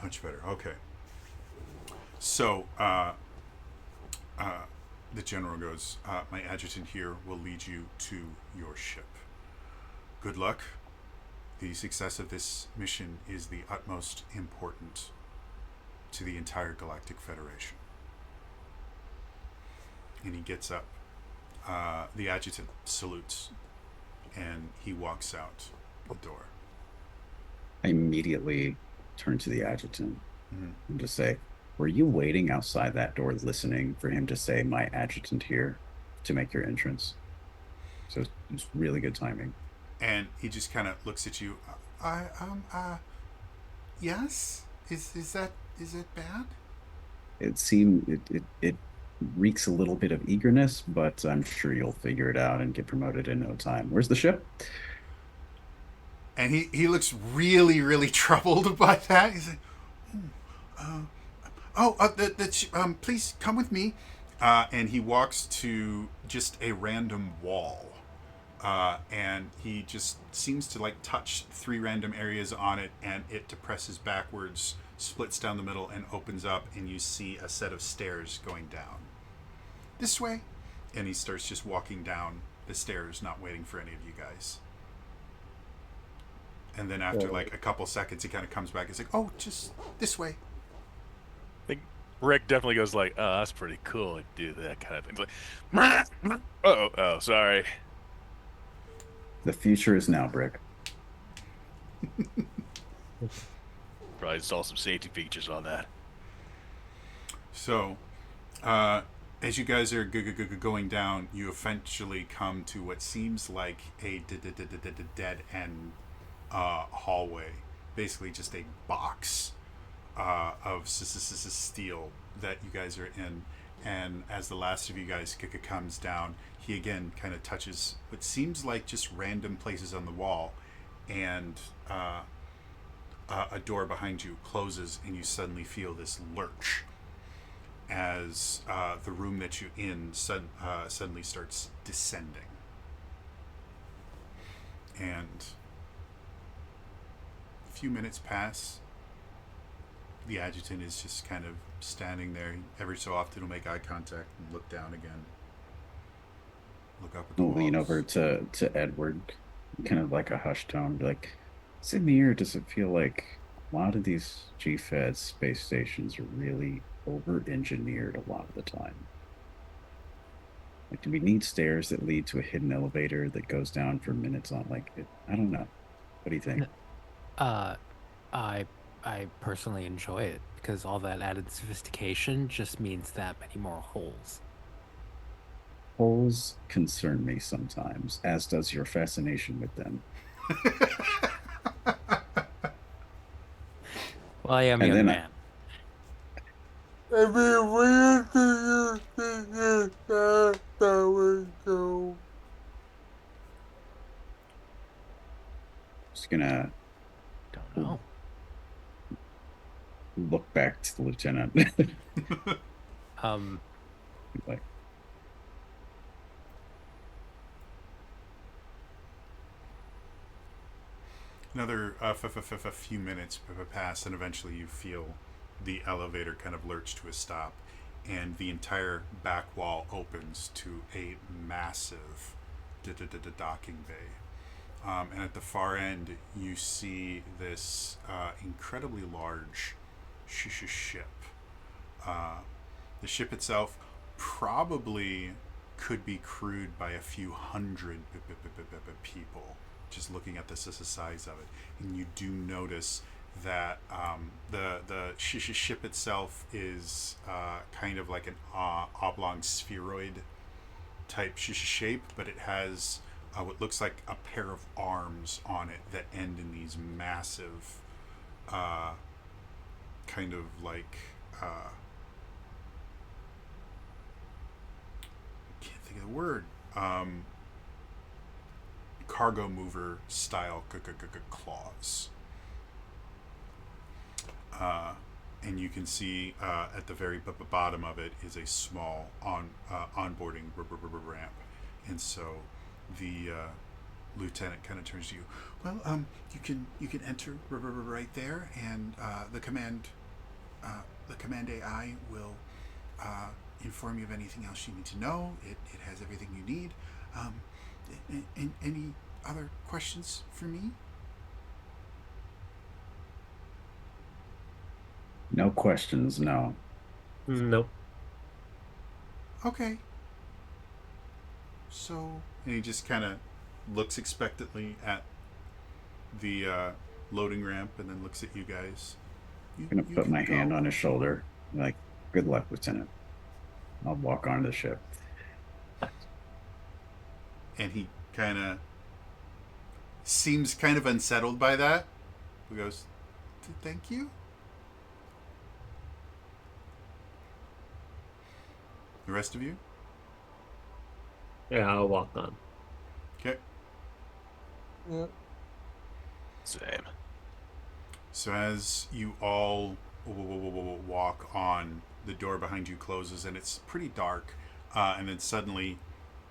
Much better. Okay. So, the general goes, my adjutant here will lead you to your ship. Good luck. The success of this mission is the utmost important to the entire Galactic Federation. And he gets up. The adjutant salutes, and he walks out the door.
I immediately turn to the adjutant
Mm-hmm.
and just say, were you waiting outside that door listening for him to say, my adjutant here, to make your entrance? So it's really good timing.
And he just kind of looks at you. Yes? Is that bad?
It reeks a little bit of eagerness, but I'm sure you'll figure it out and get promoted in no time. Where's the ship?
And he looks really, really troubled by that. He's like, please come with me. And he walks to just a random wall. And he just seems to like touch 3 random areas on it, and it depresses backwards, splits down the middle, and opens up, and you see a set of stairs going down. This way. And he starts just walking down the stairs, not waiting for any of you guys. And then after like a couple seconds, he kind of comes back. He's like, "Oh, just this way."
I think Rick definitely goes like, "Oh, that's pretty cool to do that kind of thing." He's like, oh, sorry.
The future is now, Brick.
Probably install some safety features on that.
So, as you guys are going down, you eventually come to what seems like a dead end hallway. Basically, just a box of steel that you guys are in. And as the last of you guys comes down, he again kind of touches what seems like just random places on the wall, and a door behind you closes, and you suddenly feel this lurch as the room that you're in suddenly starts descending. And a few minutes pass. The adjutant is just kind of standing there. Every so often he'll make eye contact and look down again. Look up at the
I'll lean
walls.
over to Edward, kind of like a hushed tone, be like, Samir, does it feel like a lot of these G-Fed space stations are really over-engineered a lot of the time? Like, do we need stairs that lead to a hidden elevator that goes down for minutes on, like, I don't know. What do you think?
I personally enjoy it because all that added sophistication just means that many more holes.
Holes concern me sometimes, as does your fascination with them.
Well, I am a
And
young
then
man.
I mean, where do you think that would go?
Just gonna
Don't know.
look back to the lieutenant. Like,
Another few minutes pass, and eventually you feel the elevator kind of lurch to a stop, and the entire back wall opens to a massive docking bay. And at the far end, you see this incredibly large ship. The ship itself probably could be crewed by a few hundred people, just looking at the size of it. And you do notice that the ship itself is kind of like an oblong spheroid type shape, but it has what looks like a pair of arms on it that end in these massive kind of like can't think of the word, cargo mover style claws. And you can see at the very bottom of it is a small onboarding ramp. And so the lieutenant kind of turns to you. Well, you can enter right there, and the command AI will inform you of anything else you need to know. It has everything you need. Any other questions for me?
No questions, no.
Nope.
Okay. So, and he just kind of looks expectantly at the loading ramp and then looks at you guys.
I'm gonna put my hand on his shoulder. Like, good luck, Lieutenant. I'll walk onto the ship.
And he kind of seems kind of unsettled by that. He goes, "Thank you." The rest of you?
Yeah, I'll walk on.
Okay.
Yep.
Same.
So as you all walk on, the door behind you closes and it's pretty dark. And then suddenly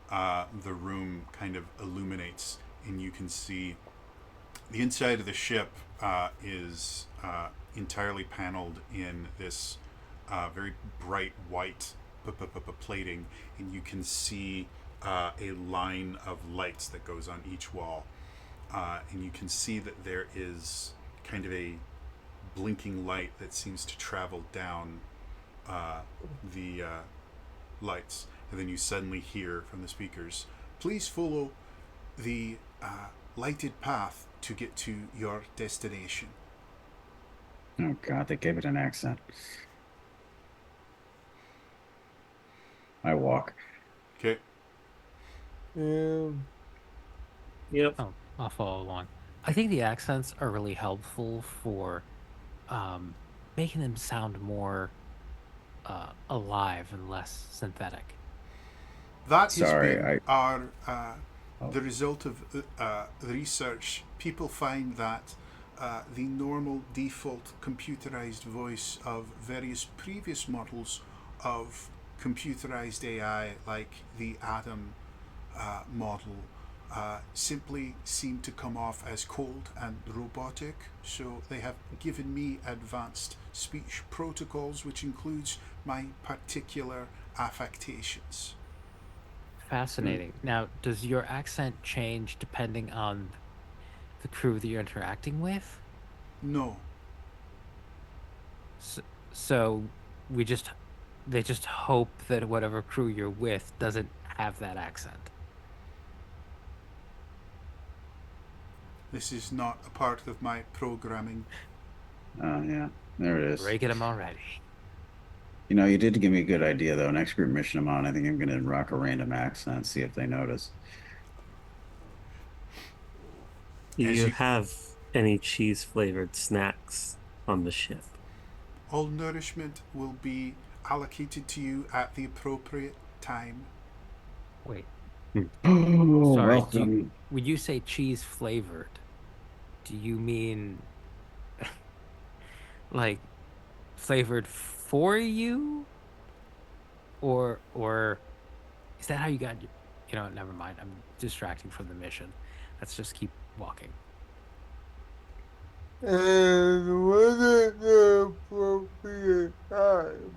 the room kind of illuminates and you can see the inside of the ship is entirely paneled in this very bright white plating, and you can see a line of lights that goes on each wall, and you can see that there is kind of a blinking light that seems to travel down the lights, and then you suddenly hear from the speakers, "Please follow the lighted path to get to your destination."
Oh God, they gave it an accent. I walk.
Okay.
Yep.
Oh, I'll follow along. I think the accents are really helpful for making them sound more alive and less synthetic.
That has
Sorry,
been our
Oh.
the result of research. People find that the normal default computerized voice of various previous models of computerized AI, like the Adam model, simply seem to come off as cold and robotic. So they have given me advanced speech protocols, which includes my particular affectations.
Fascinating. Now, does your accent change depending on the crew that you're interacting with?
No.
So we just they just hope that whatever crew you're with doesn't have that accent.
This is not a part of my programming.
Oh yeah, there it is.
Breaking them already.
You know, you did give me a good idea though. Next group mission I'm on, I think I'm gonna rock a random accent, see if they notice.
Do
As
you
you-
have any cheese flavored snacks on the ship?
All nourishment will be allocated to you at the appropriate time.
Wait,
Oh,
sorry.
welcome.
When you say cheese flavored, do you mean like flavored for you, or is that how you got? You know, never mind. I'm distracting from the mission. Let's just keep walking.
And what is the appropriate time?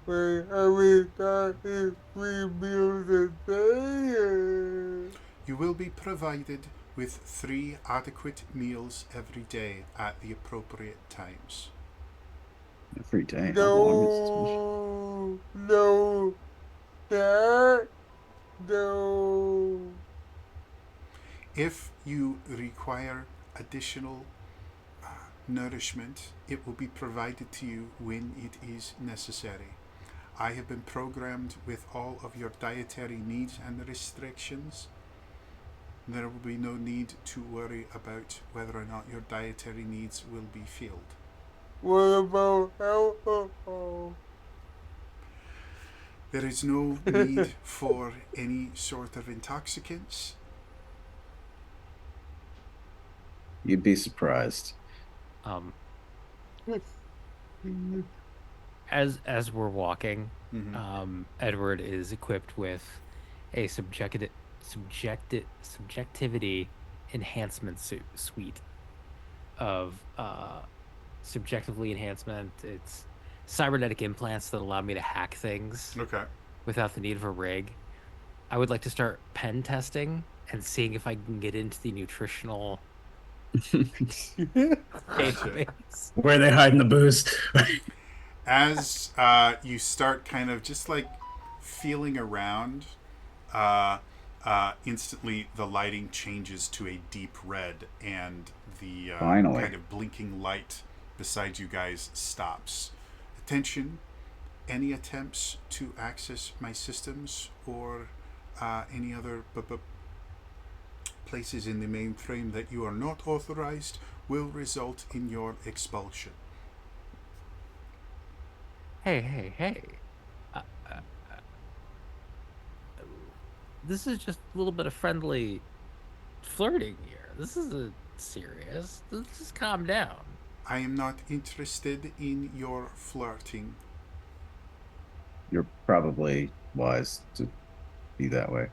Wait, are we talking 3 meals a day?
You will be provided with 3 adequate meals every day at the appropriate times.
Every day. How long is this mission?
No, that, no.
If you require additional nourishment, it will be provided to you when it is necessary. I have been programmed with all of your dietary needs and restrictions. There will be no need to worry about whether or not your dietary needs will be filled.
What about alcohol?
There is no need for any sort of intoxicants.
You'd be surprised.
Um, as we're walking, Edward is equipped with a subjectivity enhancement suite of subjectively enhancement. It's cybernetic implants that allow me to hack things
Okay.
without the need of a rig. I would like to start pen testing and seeing if I can get into the nutritional database.
Where are they hiding the booze?
As you start kind of just like feeling around, instantly the lighting changes to a deep red, and the
Finally.
kind of blinking light beside you guys stops. Attention, any attempts to access my systems or any other places in the mainframe that you are not authorized will result in your expulsion.
Hey. Uh, uh, this is just a little bit of friendly flirting here. This isn't serious. Let's just calm down.
I am not interested in your flirting.
You're probably wise to be that way.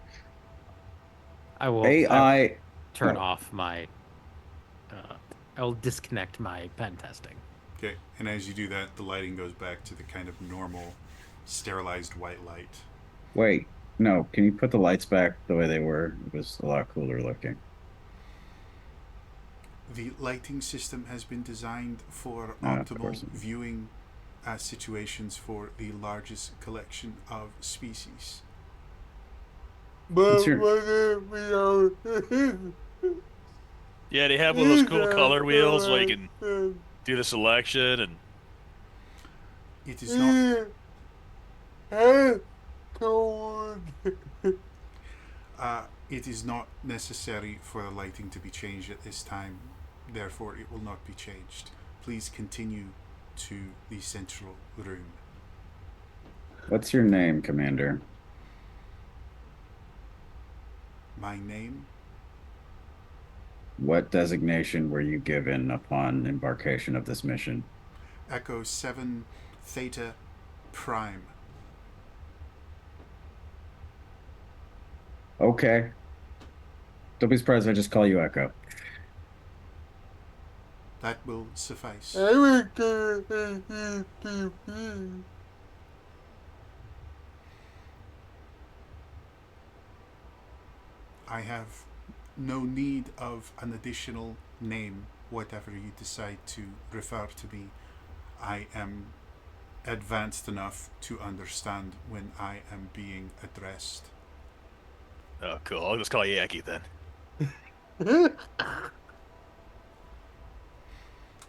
I will
AI.
turn
Oh.
off my. I will disconnect my pen testing.
Okay, and as you do that, the lighting goes back to the kind of normal, sterilized white light.
Wait, no. Can you put the lights back the way they were? It was a lot cooler looking.
The lighting system has been designed for
Of
optimal
course.
viewing situations for the largest collection of species.
But
What's your-
what if we don't?
Yeah, they have one of those cool color wheels where you can do the selection and
It is not.
Cold.
It is not necessary for the lighting to be changed at this time. Therefore, it will not be changed. Please continue to the central room.
What's your name, Commander?
My name?
What designation were you given upon embarkation of this mission?
Echo 7 Theta Prime.
Okay. Don't be surprised if I just call you Echo.
That will suffice.
I would go ATP.
I have no need of an additional name, whatever you decide to refer to me. I am advanced enough to understand when I am being addressed.
oh, cool. I'll just call you Yaki then.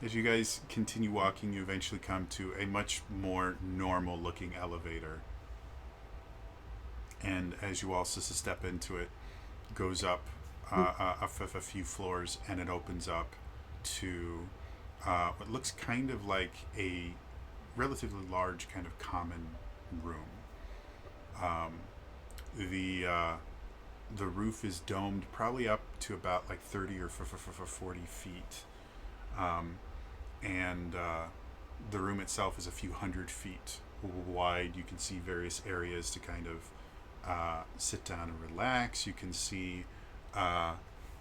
As you guys continue walking, you eventually come to a much more normal looking elevator. And as you also step into it, goes up a few floors, and it opens up to what looks kind of like a relatively large kind of common room. The roof is domed, probably up to about like 30 or 40 feet. And the room itself is a few hundred feet wide. You can see various areas to kind of sit down and relax. You can see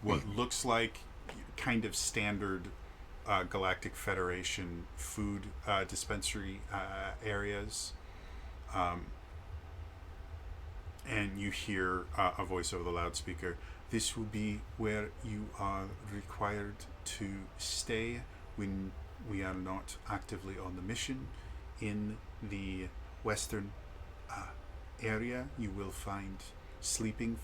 what looks like kind of standard Galactic Federation food dispensary areas. And you hear a voice over the loudspeaker. This will be where you are required to stay when we are not actively on the mission. In the western area, you will find sleeping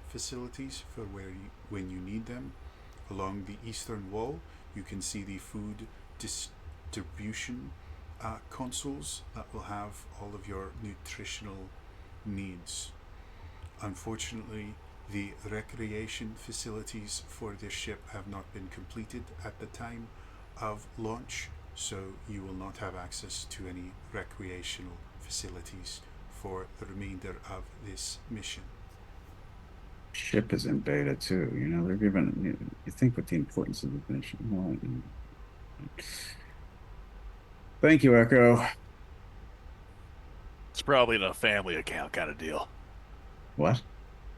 facilities for when you need them. Along the eastern wall, you can see the food distribution consoles that will have all of your nutritional needs. Unfortunately, the recreation facilities for this ship have not been completed at the time of launch, so you will not have access to any recreational facilities for the remainder of this mission.
Ship is in beta too. You know, they're giving. You think with the importance of the mission. Well, thank you, Echo.
It's probably a family account kind of deal.
What?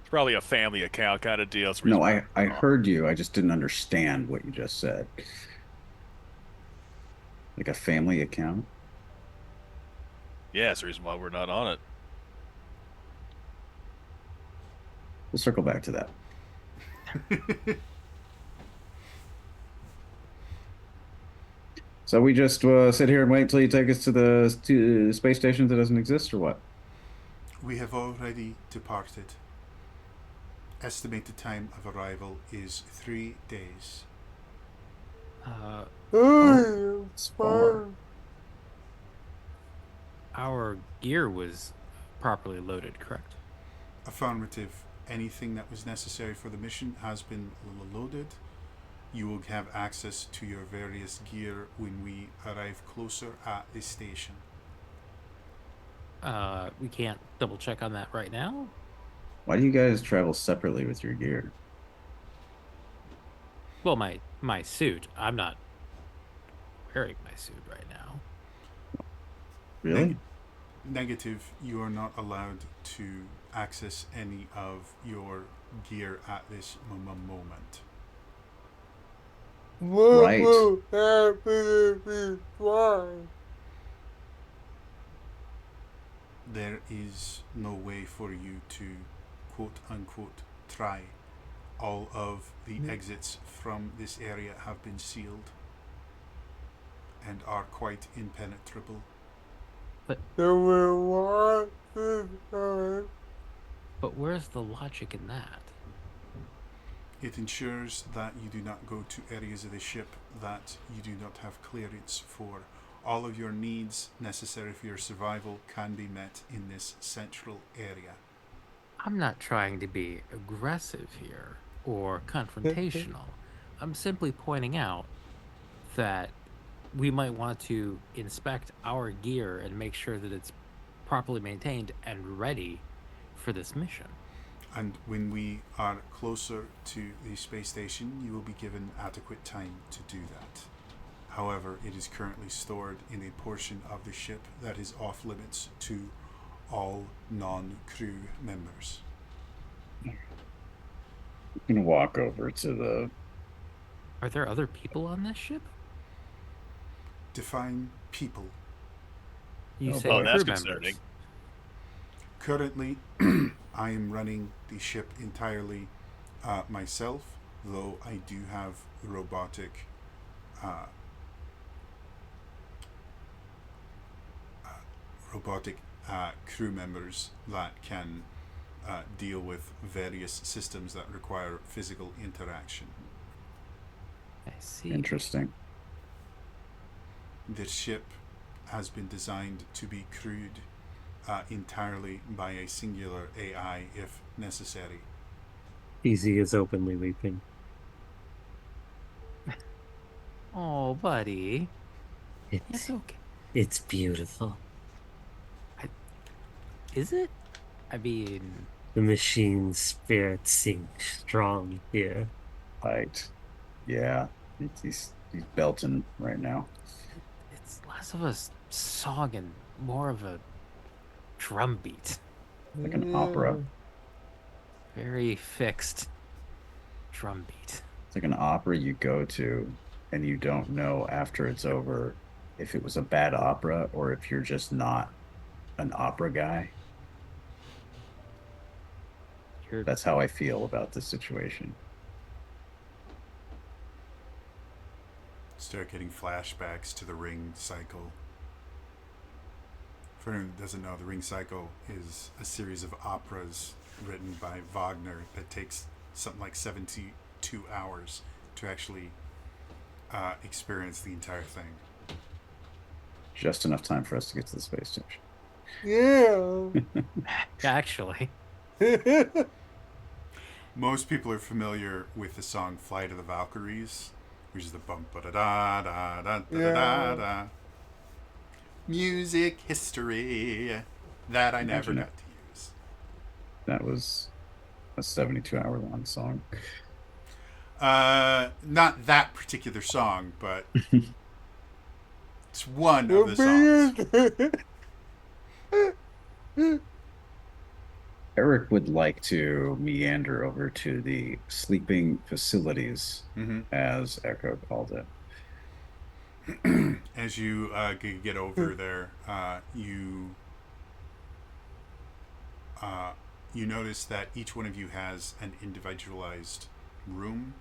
It's probably a family account kind of deal. That's the
No,
reason why
I heard you. I just didn't understand what you just said. Like a family account?
Yeah, it's the reason why we're not on it.
We'll circle back to that. So we just sit here and wait until you take us to the space station that doesn't exist, or what?
We have already departed. Estimated time of arrival is 3 days.
It's far.
Our gear was properly loaded, correct?
Affirmative. Anything that was necessary for the mission has been loaded. You will have access to your various gear when we arrive closer at the station.
We can't double check on that right now.
Why do you guys travel separately with your gear?
Well, my suit. I'm not wearing my suit right now.
Really?
Negative. You are not allowed to access any of your gear at this moment.
What
Right.
will happen if we fly?
There is no way for you to quote unquote try. All of the exits from this area have been sealed and are quite impenetrable.
So we'll walk this time.
But where's the logic in that?
It ensures that you do not go to areas of the ship that you do not have clearance for. All of your needs necessary for your survival can be met in this central area.
I'm not trying to be aggressive here or confrontational. I'm simply pointing out that we might want to inspect our gear and make sure that it's properly maintained and ready for this mission.
And when we are closer to the space station, you will be given adequate time to do that. However, it is currently stored in a portion of the ship that is off limits to all non-crew members.
You can walk over to the.
Are there other people on this ship?
Define people.
You
Oh,
said
boy.
crew
That's
members.
concerning.
Currently, I am running the ship entirely myself, though I do have robotic crew members that can deal with various systems that require physical interaction.
I see.
Interesting.
This ship has been designed to be crewed entirely by a singular AI if necessary.
Easy is openly weeping.
Oh, buddy. It's
It's
okay.
it's beautiful.
Is it? I mean,
The machine's spirit sing strong here.
Right. Yeah. He's belting right now.
it's less of a song and more of a drum beat.
Like an opera.
Very fixed drum beat.
It's like an opera you go to and you don't know after it's over if it was a bad opera or if you're just not an opera guy.
You're
That's how I feel about this situation.
Start getting flashbacks to the Ring Cycle. For anyone who doesn't know, the Ring Cycle is a series of operas written by Wagner that takes something like 72 hours to actually experience the entire thing.
Just enough time for us to get to the space station.
Yeah.
actually.
Most people are familiar with the song "Fly to the Valkyries," which is the bump da da da da da da da. Music history that I never
Imagine it.
got to use.
That was a 72-hour long song.
Not that particular song, but it's one of the songs.
Eric would like to meander over to the sleeping facilities,
Mm-hmm.
as Echo called it.
As you get over there, you notice that each one of you has an individualized room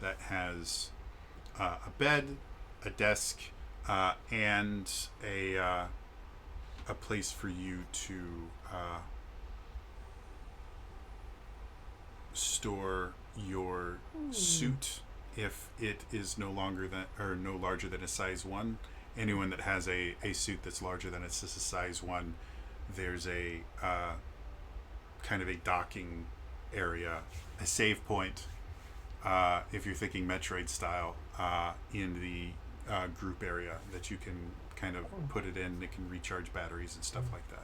that has a bed, a desk, and a place for you to store your suit if it is no larger than a size 1. Anyone that has a suit that's larger than a size 1, there's a kind of a docking area, a save point, if you're thinking Metroid style, in the group area that you can kind of put it in. It can recharge batteries and stuff like that.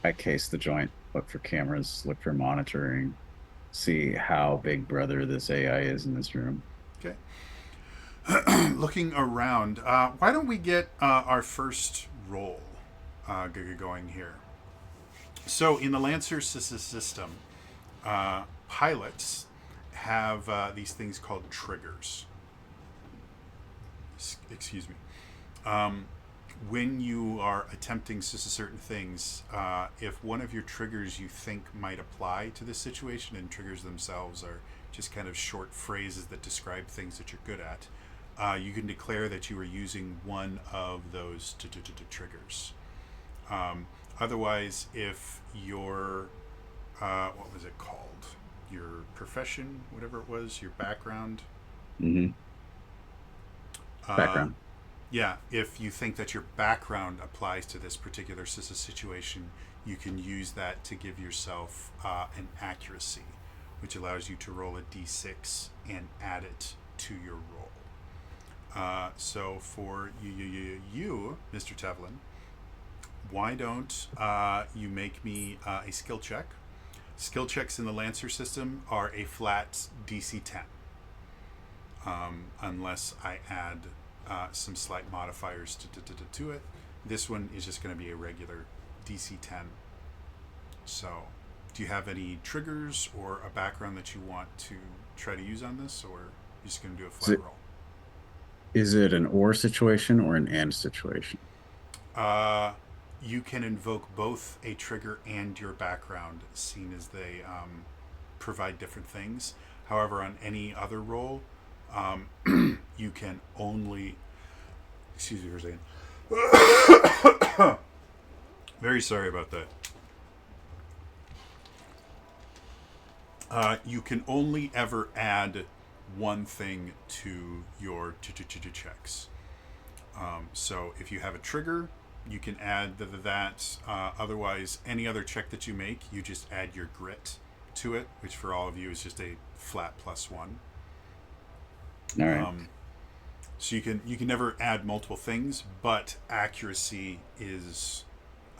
I case the joint, look for cameras, look for monitoring, see how big brother this AI is in this room.
Okay. Looking around, why don't we get our first roll going here? So in the Lancer system, pilots have these things called triggers. Excuse me. When you are attempting certain things, if one of your triggers you think might apply to this situation, and triggers themselves are just kind of short phrases that describe things that you're good at, you can declare that you are using one of those triggers. Otherwise, if your what was it called? Your profession, whatever it was, your background.
Mm-hmm. Background.
Yeah, if you think that your background applies to this particular situation, you can use that to give yourself an accuracy, which allows you to roll a d6 and add it to your roll. So for you, Mr. Tevlin, why don't you make me a skill check? Skill checks in the Lancer system are a flat DC 10, unless I add some slight modifiers to it. This one is just going to be a regular DC 10. So, do you have any triggers or a background that you want to try to use on this, or are you just going to do a flat roll?
Is it an or situation or an and situation?
You can invoke both a trigger and your background, seen as they provide different things. However, on any other roll, you can only... Excuse me for a second. Very sorry about that. You can only ever add one thing to your checks. So if you have a trigger, you can add that. Otherwise, any other check that you make, you just add your grit to it, which for all of you is just a flat +1.
All right.
So you can never add multiple things, but accuracy is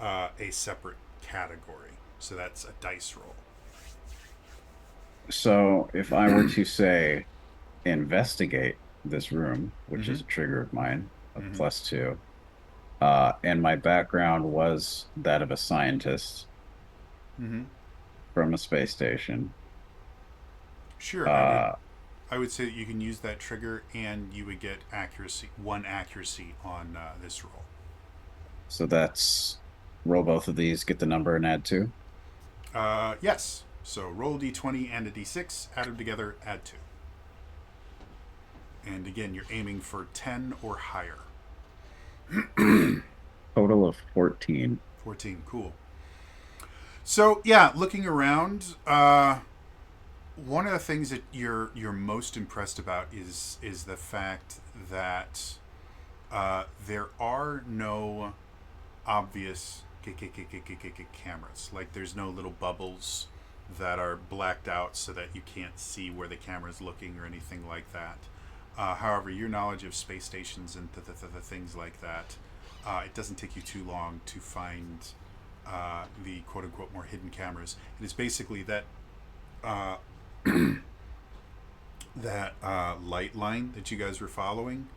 a separate category. So that's a dice roll.
So if I were to say investigate this room, which is a trigger of mine, of +2, and my background was that of a scientist from a space station.
Sure. I would say that you can use that trigger, and you would get accuracy, 1 accuracy on this roll.
So that's roll both of these, get the number, and add 2.
Yes. So roll a d20 and a d6, add them together, add 2. And again, you're aiming for 10 or higher.
Total of 14.
14, cool. So yeah, looking around, one of the things that you're most impressed about is the fact that there are no obvious cameras. Like there's no little bubbles that are blacked out so that you can't see where the camera's looking or anything like that. However, your knowledge of space stations and the things like that, it doesn't take you too long to find the quote-unquote more hidden cameras. It is basically that that light line that you guys were following.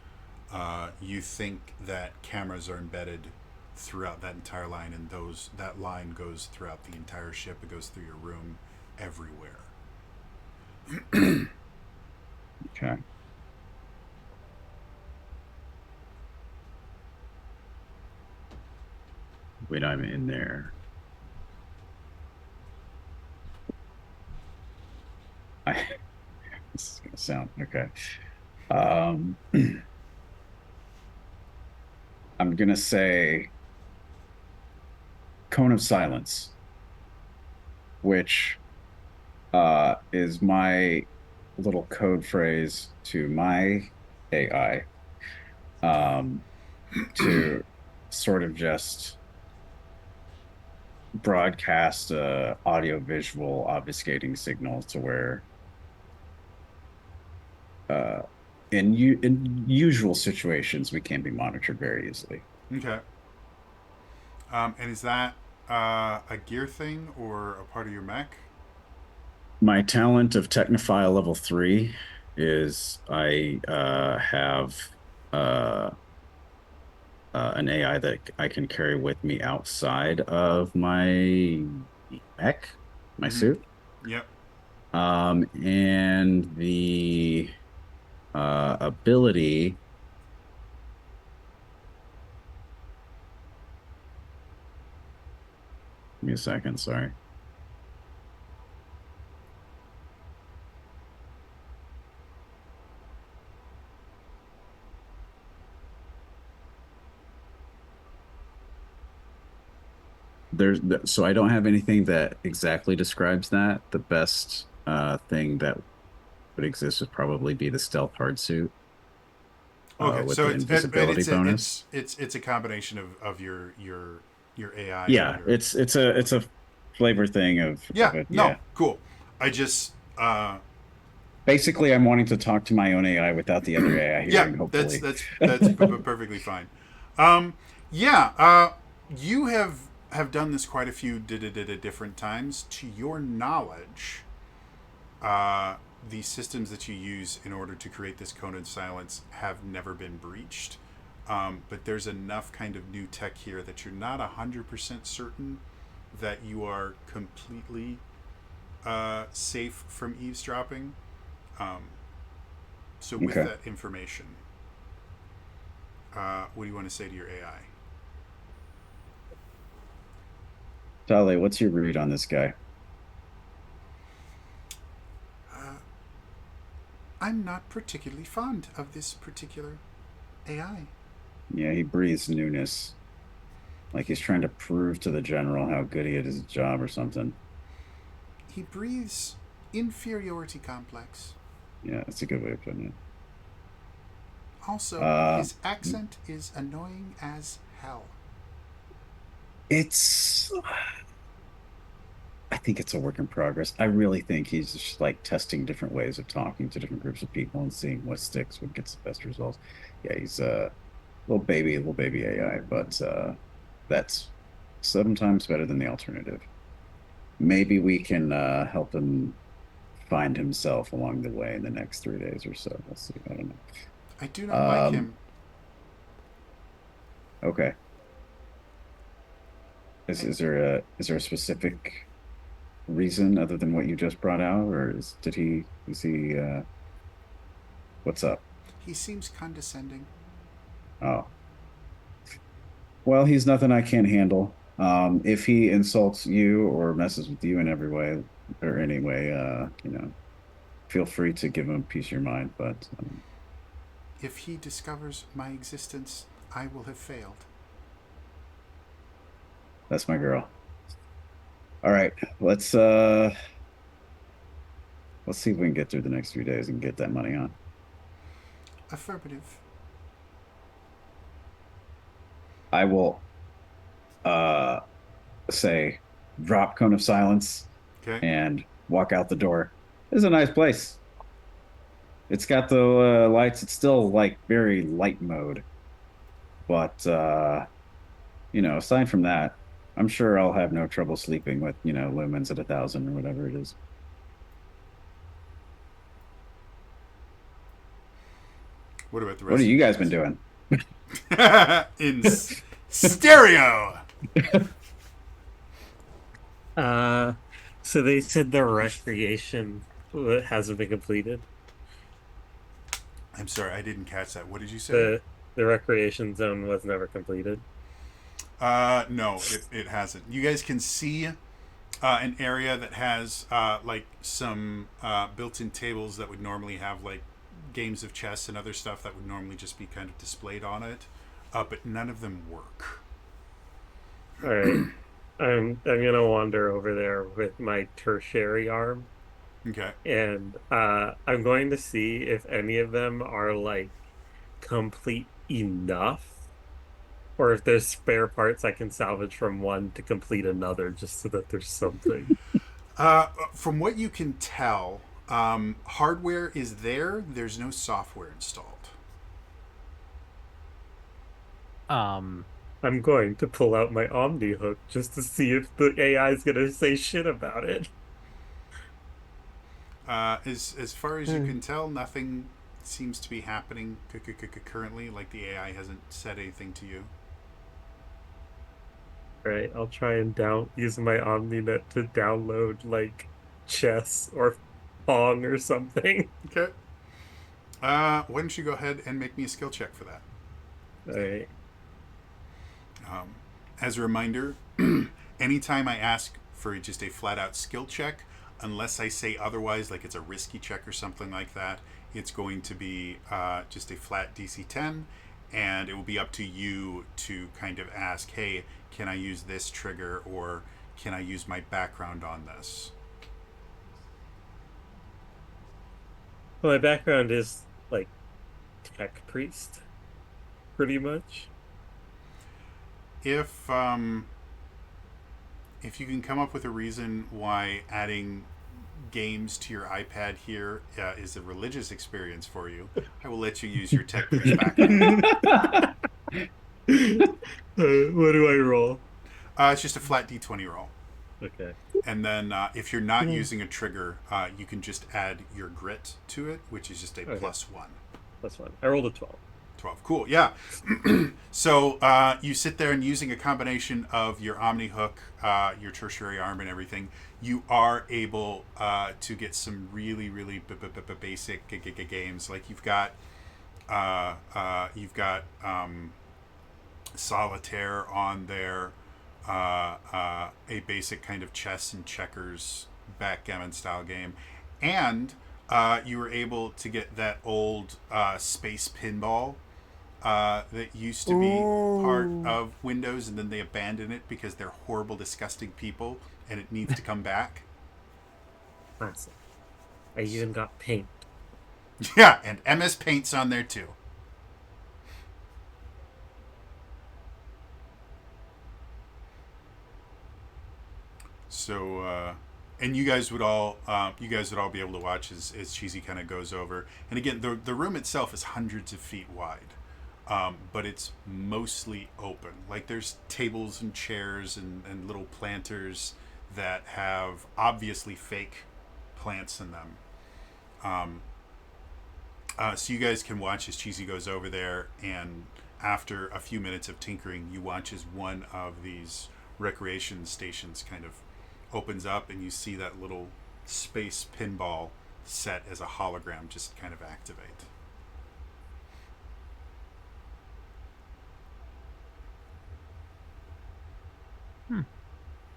You think that cameras are embedded throughout that entire line, and that line goes throughout the entire ship. It goes through your room, everywhere.
Okay. Wait, I'm in there. This is gonna sound okay. I'm gonna say cone of silence, which is my little code phrase to my AI, to sort of just broadcast a audio visual obfuscating signal to where in usual situations we can be monitored very easily.
Okay. And is that a gear thing or a part of your mech?
My talent of Technophile level 3 is I have an AI that I can carry with me outside of my mech, my suit.
Yep.
And the ability. Give me a second, sorry. So I don't have anything that exactly describes that. The best thing that would exist would probably be the stealth hard suit.
Okay,
with
so
the invisibility bonus.
It's a combination of your AI.
Yeah,
and your...
it's a flavor thing of
Yeah,
it.
no,
Yeah.
cool. I just
Basically, I'm wanting to talk to my own AI without the other AI hearing.
yeah,
Hopefully,
that's perfectly fine. You have done this quite a few different times. To your knowledge, the systems that you use in order to create this cone of silence have never been breached. But there's enough kind of new tech here that you're not 100% certain that you are completely safe from eavesdropping. So with
Okay.
that information, what do you want to say to your AI?
Tali, what's your read on this guy?
I'm not particularly fond of this particular AI.
Yeah, he breathes newness, like he's trying to prove to the general how good he is at his job or something.
He breathes inferiority complex.
Yeah, that's a good way of putting it.
Also, his accent is annoying as hell.
I think it's a work in progress. I really think he's just like testing different ways of talking to different groups of people and seeing what sticks, what gets the best results. Yeah, he's a little baby AI, but that's sometimes better than the alternative. Maybe we can help him find himself along the way in the next 3 days or so. We'll see. I don't know.
I do not like him.
Okay. Is there a specific reason other than what you just brought out, or is he What's up?
He seems condescending.
Oh, well, he's nothing I can't handle. If he insults you or messes with you in every way or any way, feel free to give him a piece of your mind. But
If he discovers my existence, I will have failed.
that's my girl. All right, let's see if we can get through the next few days and get that money on.
Affirmative.
I will say drop cone of silence
Okay.
and walk out the door. This is a nice place. It's got the lights. It's still like very light mode, but aside from that, I'm sure I'll have no trouble sleeping with lumens at 1,000 or whatever it is.
What about the rest?
What have you guys been doing?
In stereo.
So they said the recreation hasn't been completed.
I'm sorry, I didn't catch that. What did you say?
The recreation zone was never completed.
No, it hasn't. You guys can see an area that has like some built-in tables that would normally have like games of chess and other stuff that would normally just be kind of displayed on it, but none of them work.
All right. I'm gonna wander over there with my tertiary arm,
Okay.
and I'm going to see if any of them are like complete enough, or if there's spare parts I can salvage from one to complete another, just so that there's something.
From what you can tell, hardware is there. There's no software installed.
I'm going to pull out my Omni hook just to see if the AI is gonna say shit about it.
As far as you can tell, nothing seems to be happening currently. Like the AI hasn't said anything to you.
Right, I'll try and use my OmniNet to download like chess or Pong or something.
Okay. Why don't you go ahead and make me a skill check for that?
All right.
As a reminder, anytime I ask for just a flat out skill check, unless I say otherwise, like it's a risky check or something like that, it's going to be just a flat DC 10, and it will be up to you to kind of ask, hey, can I use this trigger, or can I use my background on this?
Well, my background is like tech priest, pretty much.
If you can come up with a reason why adding games to your iPad here is a religious experience for you, I will let you use your tech priest background.
What do I roll?
It's just a flat D20 roll.
Okay.
And then if you're not using a trigger, you can just add your grit to it, which is just a +1.
That's fine. I rolled a 12.
12. Cool. Yeah. So you sit there, and using a combination of your Omni hook, your tertiary arm, and everything, you are able to get some really, really basic games. Like you've got solitaire on there, a basic kind of chess and checkers backgammon style game, and you were able to get that old space pinball that used to be part of Windows, and then they abandoned it because they're horrible, disgusting people, and it needs to come back.
Classic. I even got paint.
Yeah, and MS Paint's on there too. So, and you guys would all be able to watch as Cheesy kind of goes over. And again, the room itself is hundreds of feet wide, but it's mostly open. Like there's tables and chairs and little planters that have obviously fake plants in them. So you guys can watch as Cheesy goes over there, and after a few minutes of tinkering, you watch as one of these recreation stations kind of opens up, and you see that little space pinball set as a hologram just kind of activate.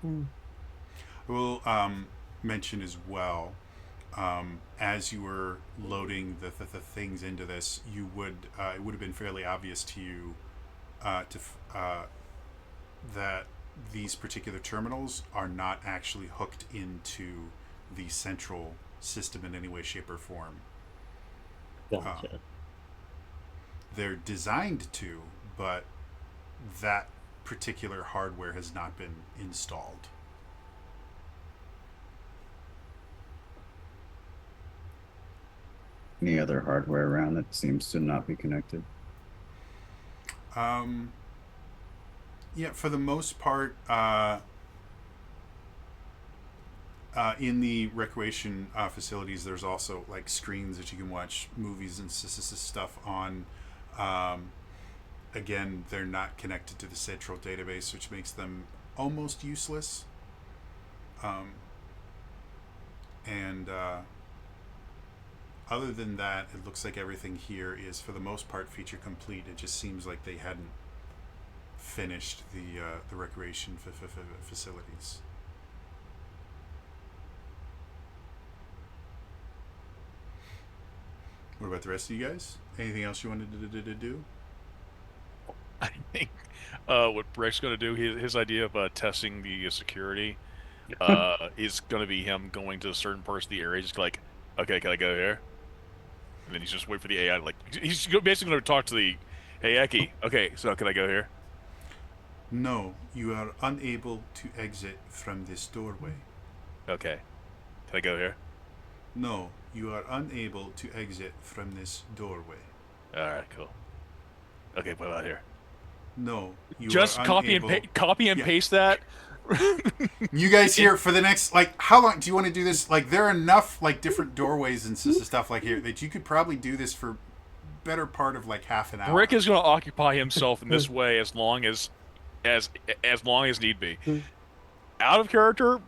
Hmm.
I will mention as well, as you were loading the things into this, you would it would have been fairly obvious to you that these particular terminals are not actually hooked into the central system in any way, shape, or form.
Gotcha.
They're designed to, but that particular hardware has not been installed.
Any other hardware around that seems to not be connected?
Yeah, for the most part, in the recreation facilities, there's also like screens that you can watch movies and stuff on. Again, they're not connected to the central database, which makes them almost useless. And other than that, it looks like everything here is, for the most part, feature complete. It just seems like they hadn't finished the recreation facilities. What about the rest of you guys? Anything else you wanted to do?
I think what Breck's going to do, his idea of testing the security, is going to be him going to certain parts of the area, just like, okay, can I go here? And then he's just wait for the AI to, like, he's basically going to talk to the, hey, Eki, okay, so can I go here?
No, you are unable to exit from this doorway.
Okay, can I go here?
No, you are unable to exit from this doorway.
All right, cool. Okay, what about here?
No, you
Just
are
copy
unable.
and copy and
Yeah.
paste that.
You guys here for the next, like, how long do you want to do this? Like, there are enough like different doorways and stuff like here that you could probably do this for better part of like half an hour.
Brick is going to occupy himself in this way as long as long as need be. Out of character,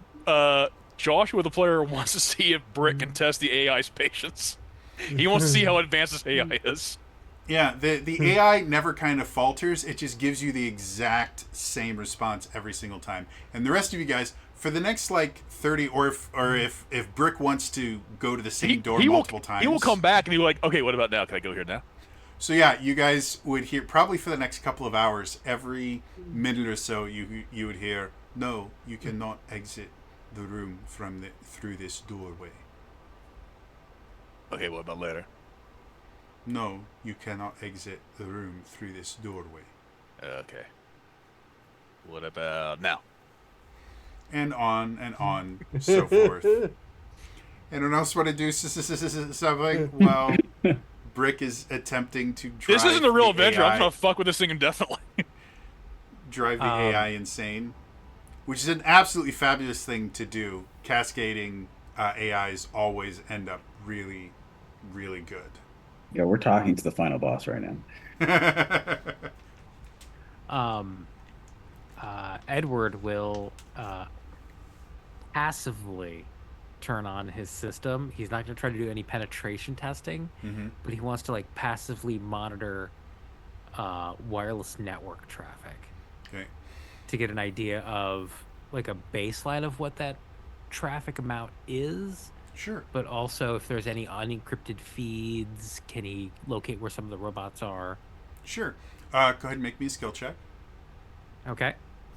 Joshua the player wants to see if Brick can test the AI's patience. He wants to see how advanced this AI is.
Yeah, the AI never kind of falters. It just gives you the exact same response every single time. And the rest of you guys, for the next like 30, or if Brick wants to go to the same door multiple times,
he will come back and he'll be like, okay, what about now? Can I go here now?
So yeah, you guys would hear probably for the next couple of hours, every minute or so, you would hear, no, you cannot exit the room through this doorway.
Okay, what about later?
No, you cannot exit the room through this doorway.
Okay. What about now?
And on, so forth. Anyone else want to do something? Well, Brick is attempting to drive.
This isn't a real
the
adventure.
AI,
I'm gonna fuck with this thing indefinitely.
drive the AI insane, which is an absolutely fabulous thing to do. Cascading AIs always end up really, really good.
Yeah, we're talking to the final boss right now.
Edward will passively turn on his system. He's not going to try to do any penetration testing, but he wants to like passively monitor wireless network traffic
Okay.
to get an idea of like a baseline of what that traffic amount is.
Sure.
But also, if there's any unencrypted feeds, can he locate where some of the robots are?
Sure. Go ahead and make me a skill check.
Okay.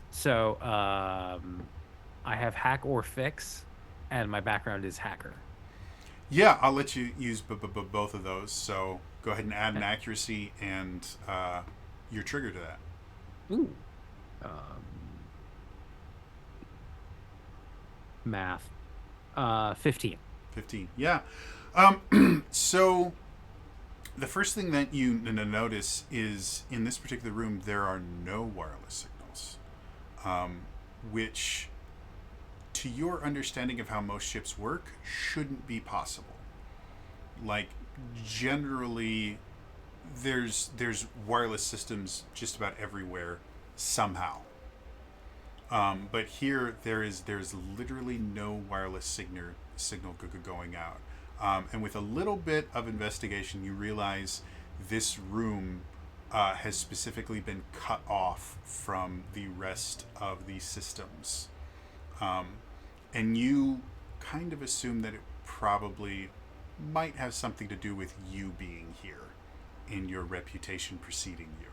So, I have hack or fix, and my background is hacker.
Yeah, I'll let you use both of those. So go ahead and add an accuracy and your trigger to that.
Ooh. Math. 15.
15. Yeah. So the first thing that you notice is in this particular room there are no wireless signals, which, to your understanding of how most ships work, shouldn't be possible. Like, generally, there's wireless systems just about everywhere somehow. But here there's literally no wireless signal going out. And with a little bit of investigation, you realize this room has specifically been cut off from the rest of the systems. And you kind of assume that it probably might have something to do with you being here in your reputation preceding you.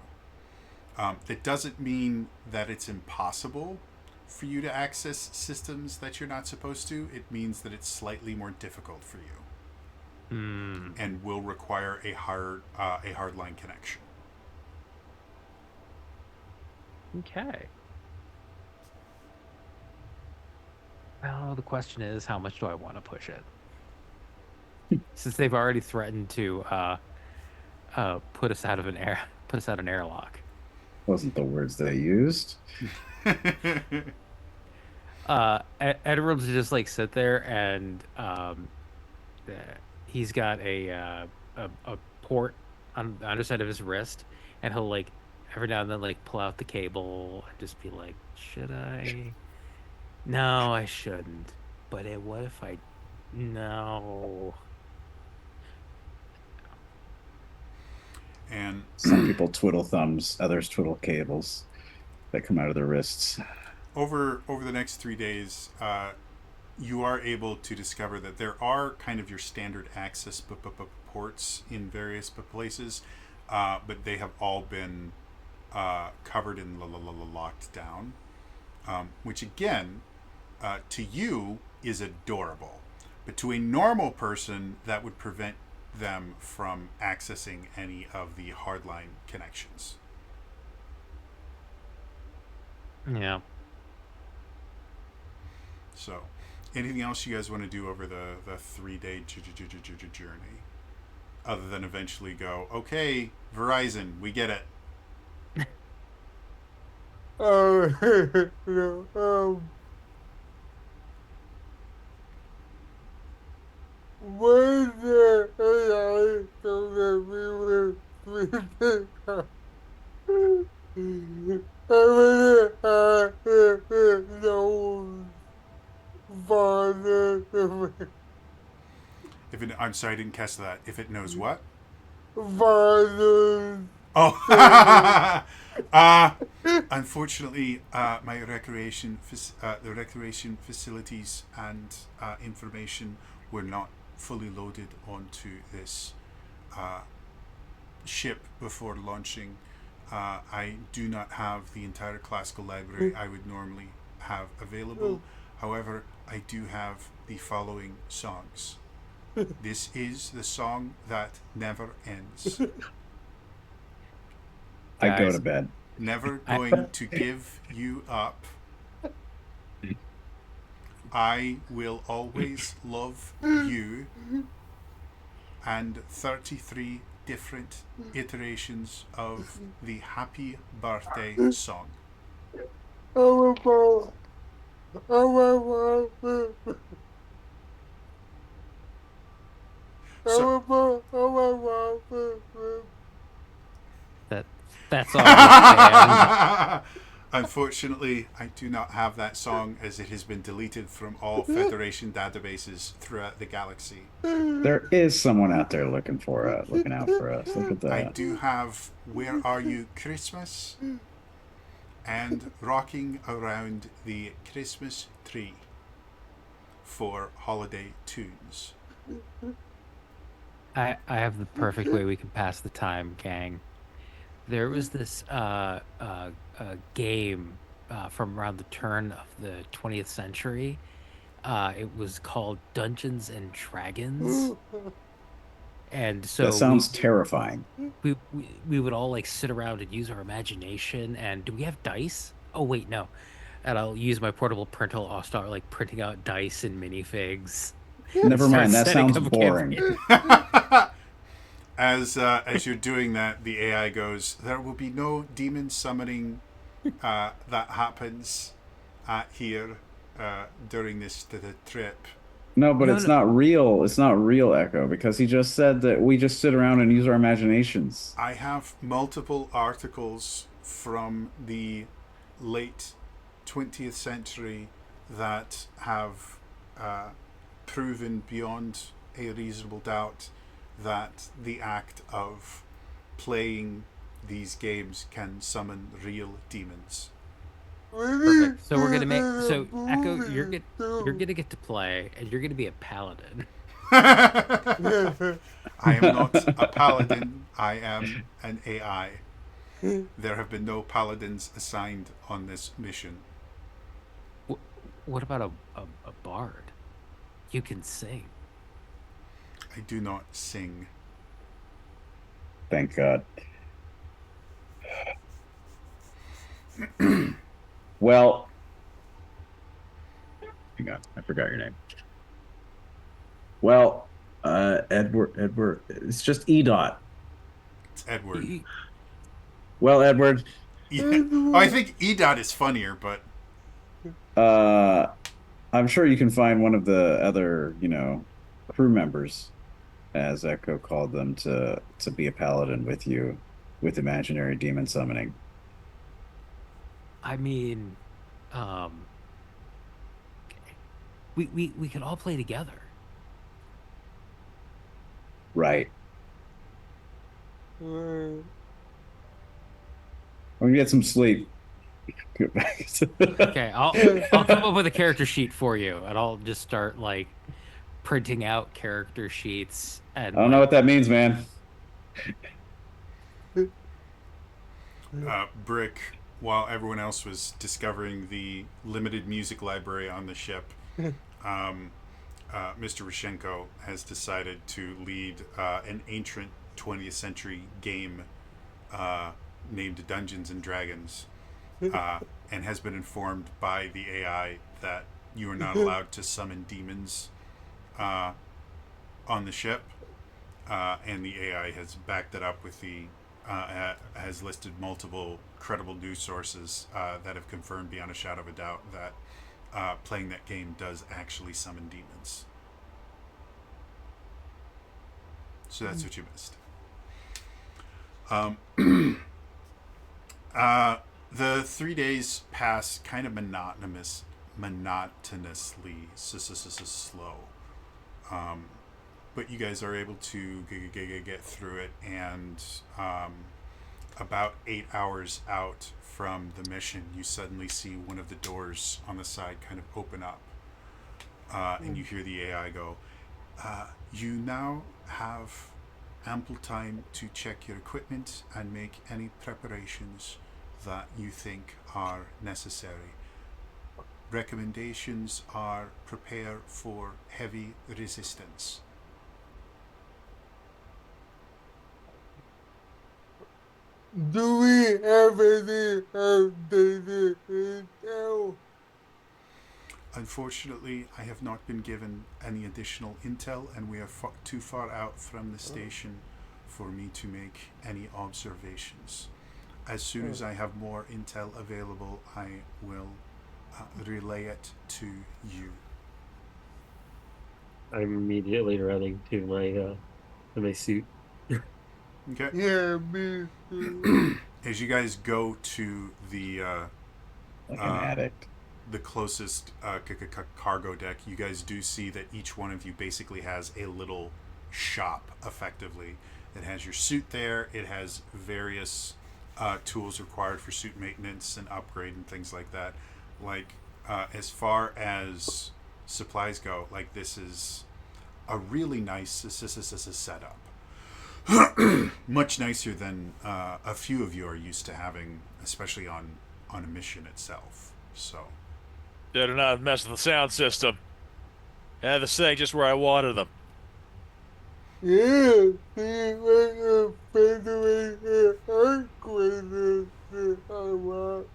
That doesn't mean that it's impossible for you to access systems that you're not supposed to. It means that it's slightly more difficult for you and will require a hardline connection.
Okay. Well, the question is, how much do I want to push it? Since they've already threatened to put us out an airlock.
Wasn't the words they used.
Edward will just like sit there and he's got a port on the underside of his wrist, and he'll like every now and then like pull out the cable and just be like, should I? No, I shouldn't. But what if I? No.
And
Some people twiddle thumbs, others twiddle cables that come out of their wrists.
over the next 3 days, you are able to discover that there are kind of your standard access ports in various places, but they have all been covered and locked down, which again, to you is adorable, but to a normal person that would prevent them from accessing any of the hardline connections.
Yeah.
So, anything else you guys want to do over the 3-day journey? Other than eventually go, okay, Verizon, we get it.
Where's the AI so that we will sleep it out? No father.
If it, I'm sorry, I didn't catch that. If it knows what?
Fathers.
Oh, unfortunately, my recreation facilities and information were not fully loaded onto this ship before launching. I do not have the entire classical library I would normally have available. However, I do have the following songs. This is the song that never ends.
I go
Guys.
to bed.
Never going to give you up. I will always love you. And 33 different iterations of the happy birthday song.
Oh,
That's all I
Unfortunately, I do not have that song as it has been deleted from all Federation databases throughout the galaxy.
There is someone out there looking out for us. Look at
I
that.
do have Where Are You Christmas and Rocking Around the Christmas Tree for holiday tunes.
I have the perfect way we can pass the time, gang. There was this game from around the turn of the 20th century. It was called Dungeons and Dragons. And so
That sounds terrifying.
we would all like sit around and use our imagination. And do we have dice? Oh wait, no. And I'll use my portable printer. I'll start like printing out dice and minifigs.
Never mind. That
setting
sounds
up a
boring.
As you're doing that, the AI goes, there will be no demon summoning that happens here during this trip.
No, but
No,
it's
no.
not real. It's not real, Echo, because he just said that we just sit around and use our imaginations.
I have multiple articles from the late 20th century that have proven beyond a reasonable doubt that the act of playing these games can summon real demons.
Perfect. So we're gonna make Echo. You're gonna get to play, and you're gonna be a paladin.
I am not a paladin. I am an AI. There have been no paladins assigned on this mission.
What about a bard? You can sing.
I do not sing.
Thank God. Well, hang on, I forgot your name. Well, Edward, it's just E-Dot.
It's Edward.
Well, Edward,
Yeah. I think EDOT is funnier, but
I'm sure you can find one of the other, crew members, as Echo called them, to be a paladin with you, with imaginary demon summoning.
I mean, we could all play together.
Right. I'm gonna get some sleep. Get back.
Okay, I'll come up with a character sheet for you, and I'll just start like printing out character sheets. And
I don't know what that means, man.
Brick, while everyone else was discovering the limited music library on the ship, Mr. Rishenko has decided to lead an ancient 20th century game named Dungeons and Dragons, and has been informed by the AI that you are not allowed to summon demons on the ship, and the AI has backed it up with has listed multiple credible news sources that have confirmed beyond a shadow of a doubt that playing that game does actually summon demons. So that's what you missed. The 3 days pass kind of monotonously slow. But you guys are able to get through it, and about 8 hours out from the mission, you suddenly see one of the doors on the side kind of open up, and you hear the AI go, you now have ample time to check your equipment and make any preparations that you think are necessary. Recommendations are prepare for heavy resistance.
Do we have any updated intel?
Unfortunately, I have not been given any additional intel, and we are too far out from the station for me to make any observations. As soon as I have more intel available, I will relay it to you.
I'm immediately running to my suit.
Okay.
Yeah, me too.
As you guys go to the
Like an addict.
the closest cargo deck, you guys do see that each one of you basically has a little shop, effectively. It has your suit there. It has various tools required for suit maintenance and upgrade and things like that. Like, as far as supplies go, like, this is a really nice setup. Much nicer than a few of you are used to having, especially on a mission itself. So
Better not mess with the sound system. Have the thing just where I wanted them.
Yeah, see like a Federated Earthquake I want.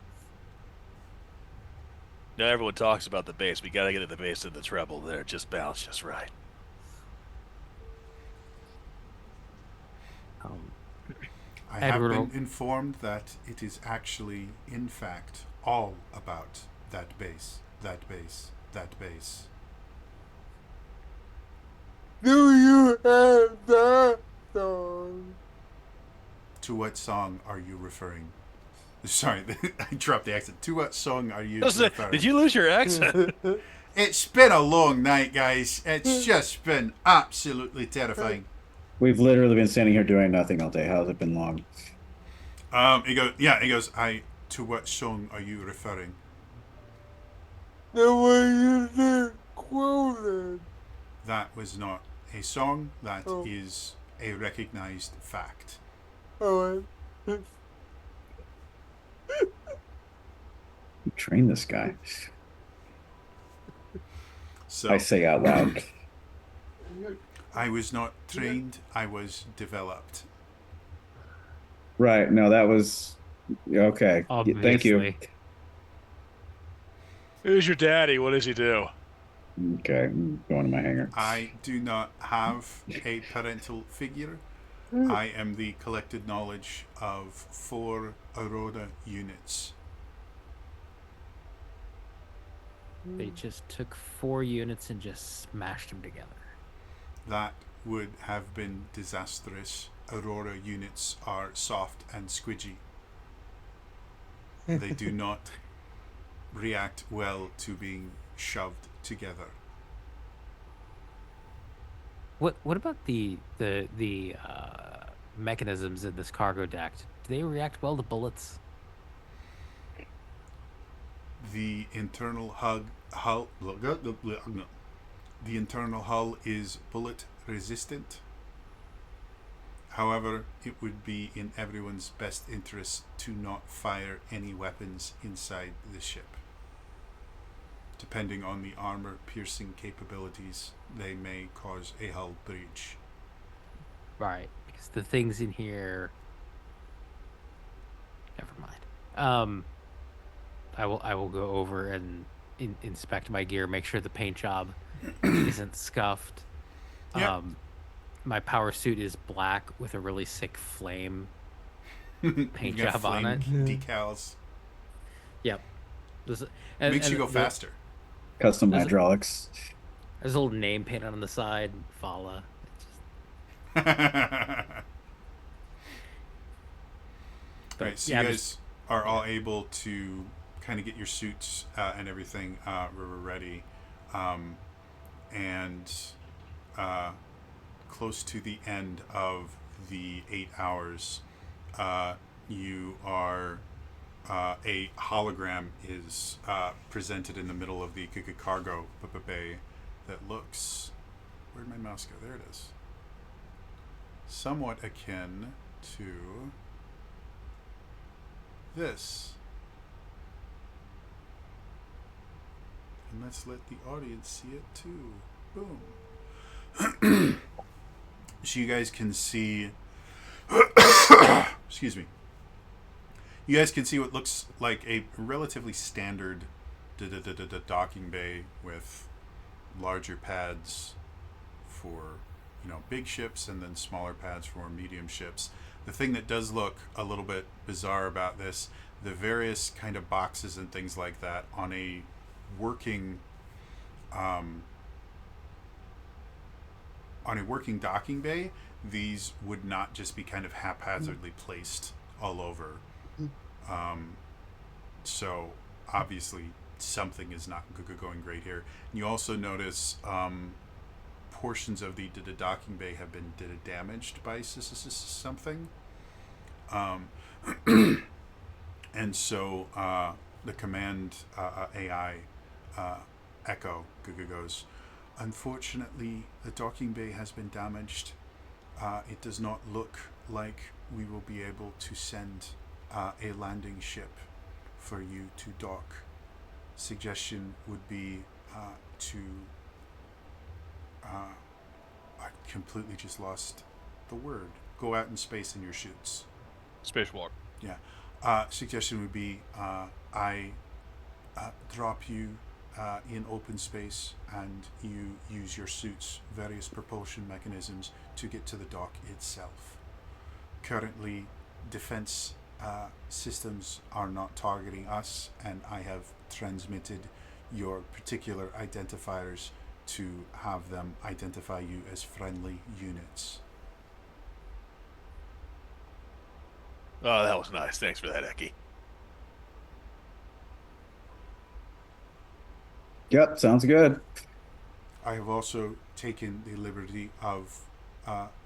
Now everyone talks about the base. We gotta get at the base of the treble there. Just bounce just right.
I have
Edward,
been informed that it is actually, in fact, all about that base, that base, that base.
Do you have that song?
To what song are you referring? Sorry, I dropped the accent. To what song are you
Listen,
referring?
did you lose your accent?
It's been a long night, guys. It's just been absolutely terrifying.
We've literally been standing here doing nothing all day. How's it been long?
He goes, yeah, he goes, to what song are you referring?
The one you said quoted.
That was not a song, that
Oh.
is a recognized fact.
Alright.
Train this guy.
So,
I say out loud.
I was not trained, I was developed.
Right. No, that was okay. Thank you.
Obviously.
Who's your daddy? What does he do?
Okay, I'm going to my hangar.
I do not have a parental figure. I am the collected knowledge of 4 Aurora units.
They just took 4 units and just smashed them together.
That would have been disastrous. Aurora units are soft and squidgy. They do not react well to being shoved together.
What about the mechanisms in this cargo deck? Do they react well to bullets?
The internal hull the internal hull is bullet resistant. However, it would be in everyone's best interest to not fire any weapons inside the ship. Depending on the armor piercing capabilities, they may cause a hull breach.
Right, because the things in here. Never mind. I will go over and inspect my gear, make sure the paint job isn't scuffed.
Yep.
My power suit is black with a really sick flame paint
You got
job on it.
decals.
Yep.
Makes you go faster.
Custom
There's a-
hydraulics.
There's a little name painted on the side, Fala.
Right, so
yeah,
you guys are all able to kind of get your suits and everything ready, and close to the end of the 8 hours, you are a hologram is presented in the middle of the cargo bay that looks. Where'd my mouse go? There it is. Somewhat akin to this. And let's let the audience see it too. Boom. So you guys can see. Excuse me. You guys can see what looks like a relatively standard docking bay with larger pads for, big ships, and then smaller pads for medium ships. The thing that does look a little bit bizarre about this, the various kind of boxes and things like that on a working docking bay, these would not just be kind of haphazardly placed all over. So obviously something is not going great here. And you also notice portions of the docking bay have been damaged by something. And so the command AI Echo goes, unfortunately, the docking bay has been damaged. It does not look like we will be able to send a landing ship for you to dock. Suggestion would be to I completely just lost the word. Go out in space in your chutes.
Spacewalk.
Yeah. Suggestion would be I drop you in open space, and you use your suit's various propulsion mechanisms to get to the dock itself. Currently, defense systems are not targeting us, and I have transmitted your particular identifiers to have them identify you as friendly units.
Oh, that was nice. Thanks for that, Eki.
Yep, sounds good.
I have also taken the liberty of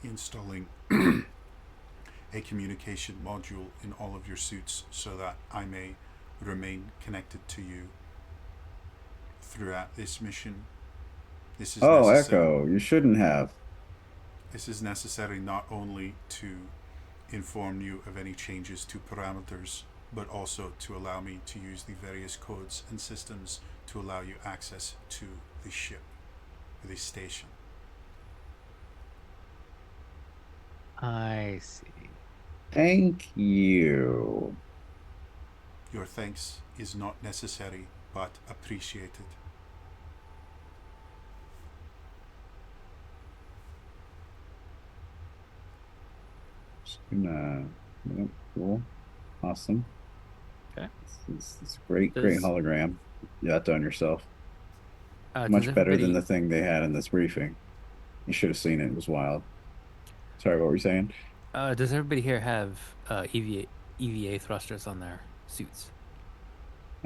installing a communication module in all of your suits so that I may remain connected to you throughout this mission. This is
Oh,
necessary.
Echo, you shouldn't have.
This is necessary not only to inform you of any changes to parameters, but also to allow me to use the various codes and systems to allow you access to the ship, the station.
I see.
Thank you.
Your thanks is not necessary, but appreciated.
Just gonna, yep, cool. Awesome.
Okay.
It's a great
Does
hologram. You got done yourself.
does
Much better than
everybody
the thing they had in this briefing. You should have seen it. It was wild. Sorry, what were you saying?
does everybody here have EVA thrusters on their suits?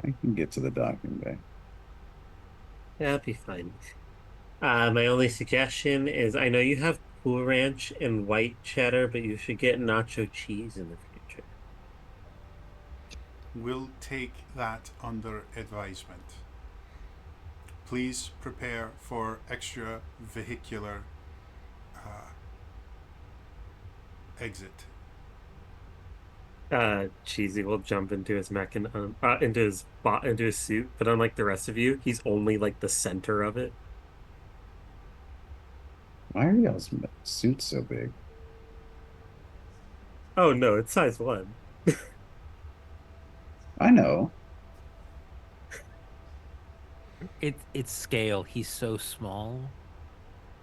I can get to the docking bay.
That'll be fine. My only suggestion is I know you have Cool Ranch and white cheddar, but you should get nacho cheese in the future.
Will take that under advisement. Please prepare for extra vehicular exit.
Cheesy will jump into his mech and into his suit, but unlike the rest of you, he's only like the center of it.
Why are y'all's suits so big?
Oh no, it's size 1.
I know.
It's scale. He's so small.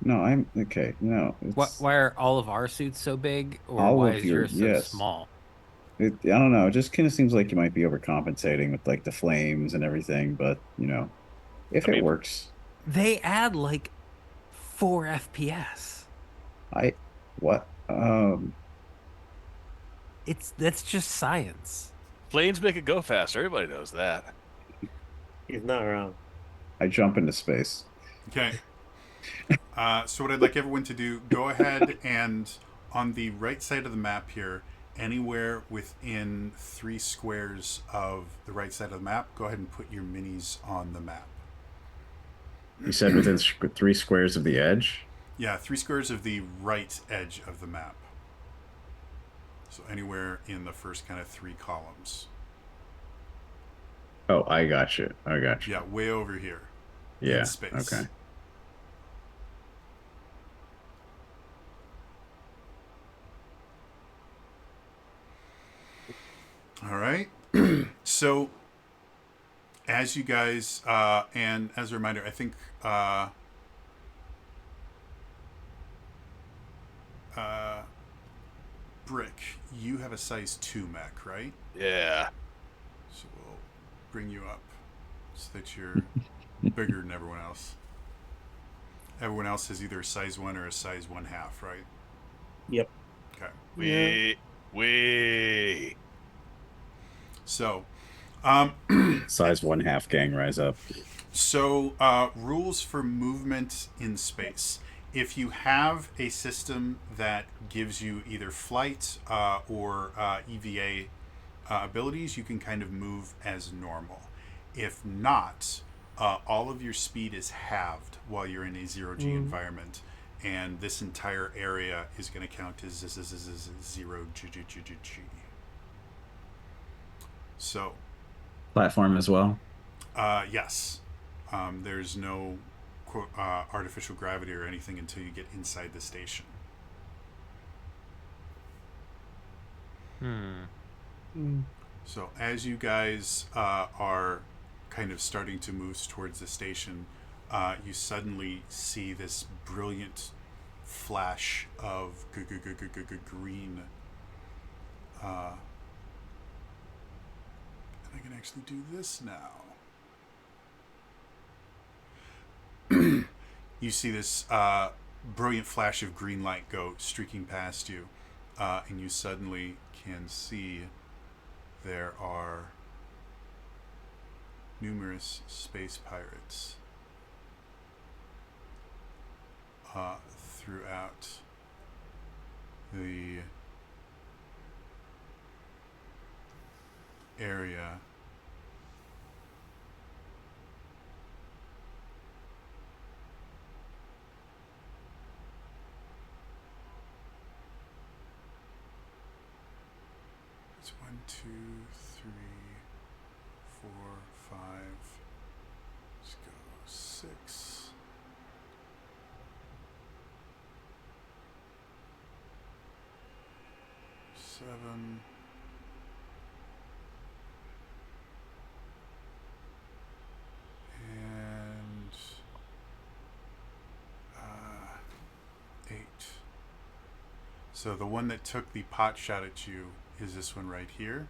No, I'm okay. No,
Why,
it's
why are all of our suits so big, or
all
why
of
is
your,
yours so
yes.
small?
I don't know. It just kind of seems like you might be overcompensating with like the flames and everything, but if
I
it
mean,
works,
They add like 4 FPS.
I what?
That's just science.
planes make it go faster. Everybody knows that.
He's not wrong.
I jump into space.
Okay. So what I'd like everyone to do, go ahead and on the right side of the map here, anywhere within 3 squares of the right side of the map, go ahead and put your minis on the map.
You said within 3 squares of the edge?
Yeah, 3 squares of the right edge of the map. So anywhere in the first kind of 3 columns.
Oh, I got you. I got you.
Yeah, way over here.
Yeah.
In space.
Okay.
All right. So, as you guys, and as a reminder, I think Brick, you have a size 2 mech, right?
Yeah.
So we'll bring you up so that you're bigger than everyone else. Everyone else is either a size 1 or a size 1/2, right?
Yep.
Okay.
We.
So,
Size 1/2 gang rise up.
So, rules for movement in space. If you have a system that gives you either flight or EVA abilities, you can kind of move as normal. If not, all of your speed is halved while you're in a 0G environment, and this entire area is going to count as 0G. So,
Platform as well.
yes. There's no quote, artificial gravity or anything until you get inside the station. So as you guys are kind of starting to move towards the station, you suddenly see this brilliant flash of green. And I can actually do this now. You see this brilliant flash of green light go streaking past you, and you suddenly can see there are numerous space pirates throughout the area. It's 1, 2, 3, 4, 5. Let's go 6. Seven. And 8. So the one that took the pot shot at you is this one right here.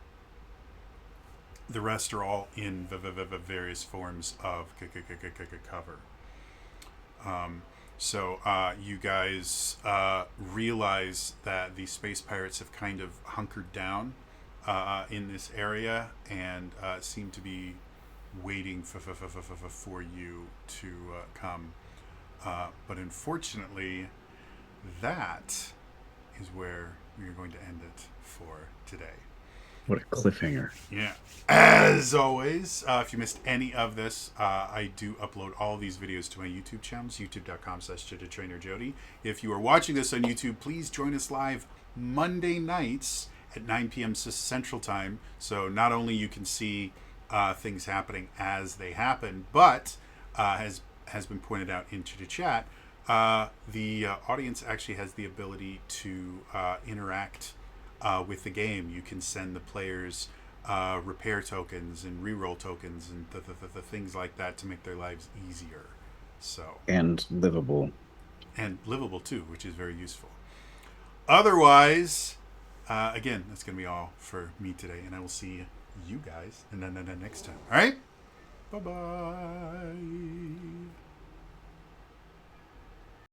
The rest are all in various forms of cover. So you guys realize that the space pirates have kind of hunkered down in this area and seem to be waiting for you to come. But unfortunately, that is where we are going to end it for today.
What a cliffhanger.
Yeah. As always, if you missed any of this, I do upload all these videos to my YouTube channels, youtube.com/JodyTrainerJody. If you are watching this on YouTube, please join us live Monday nights at 9 p.m. Central Time. So not only you can see things happening as they happen, but as has been pointed out into the chat, the audience actually has the ability to interact with the game. You can send the players repair tokens and reroll tokens and the things like that to make their lives easier. So
And livable.
And livable too, which is very useful. Otherwise, again, that's going to be all for me today, and I will see you guys next time. All right? Bye-bye.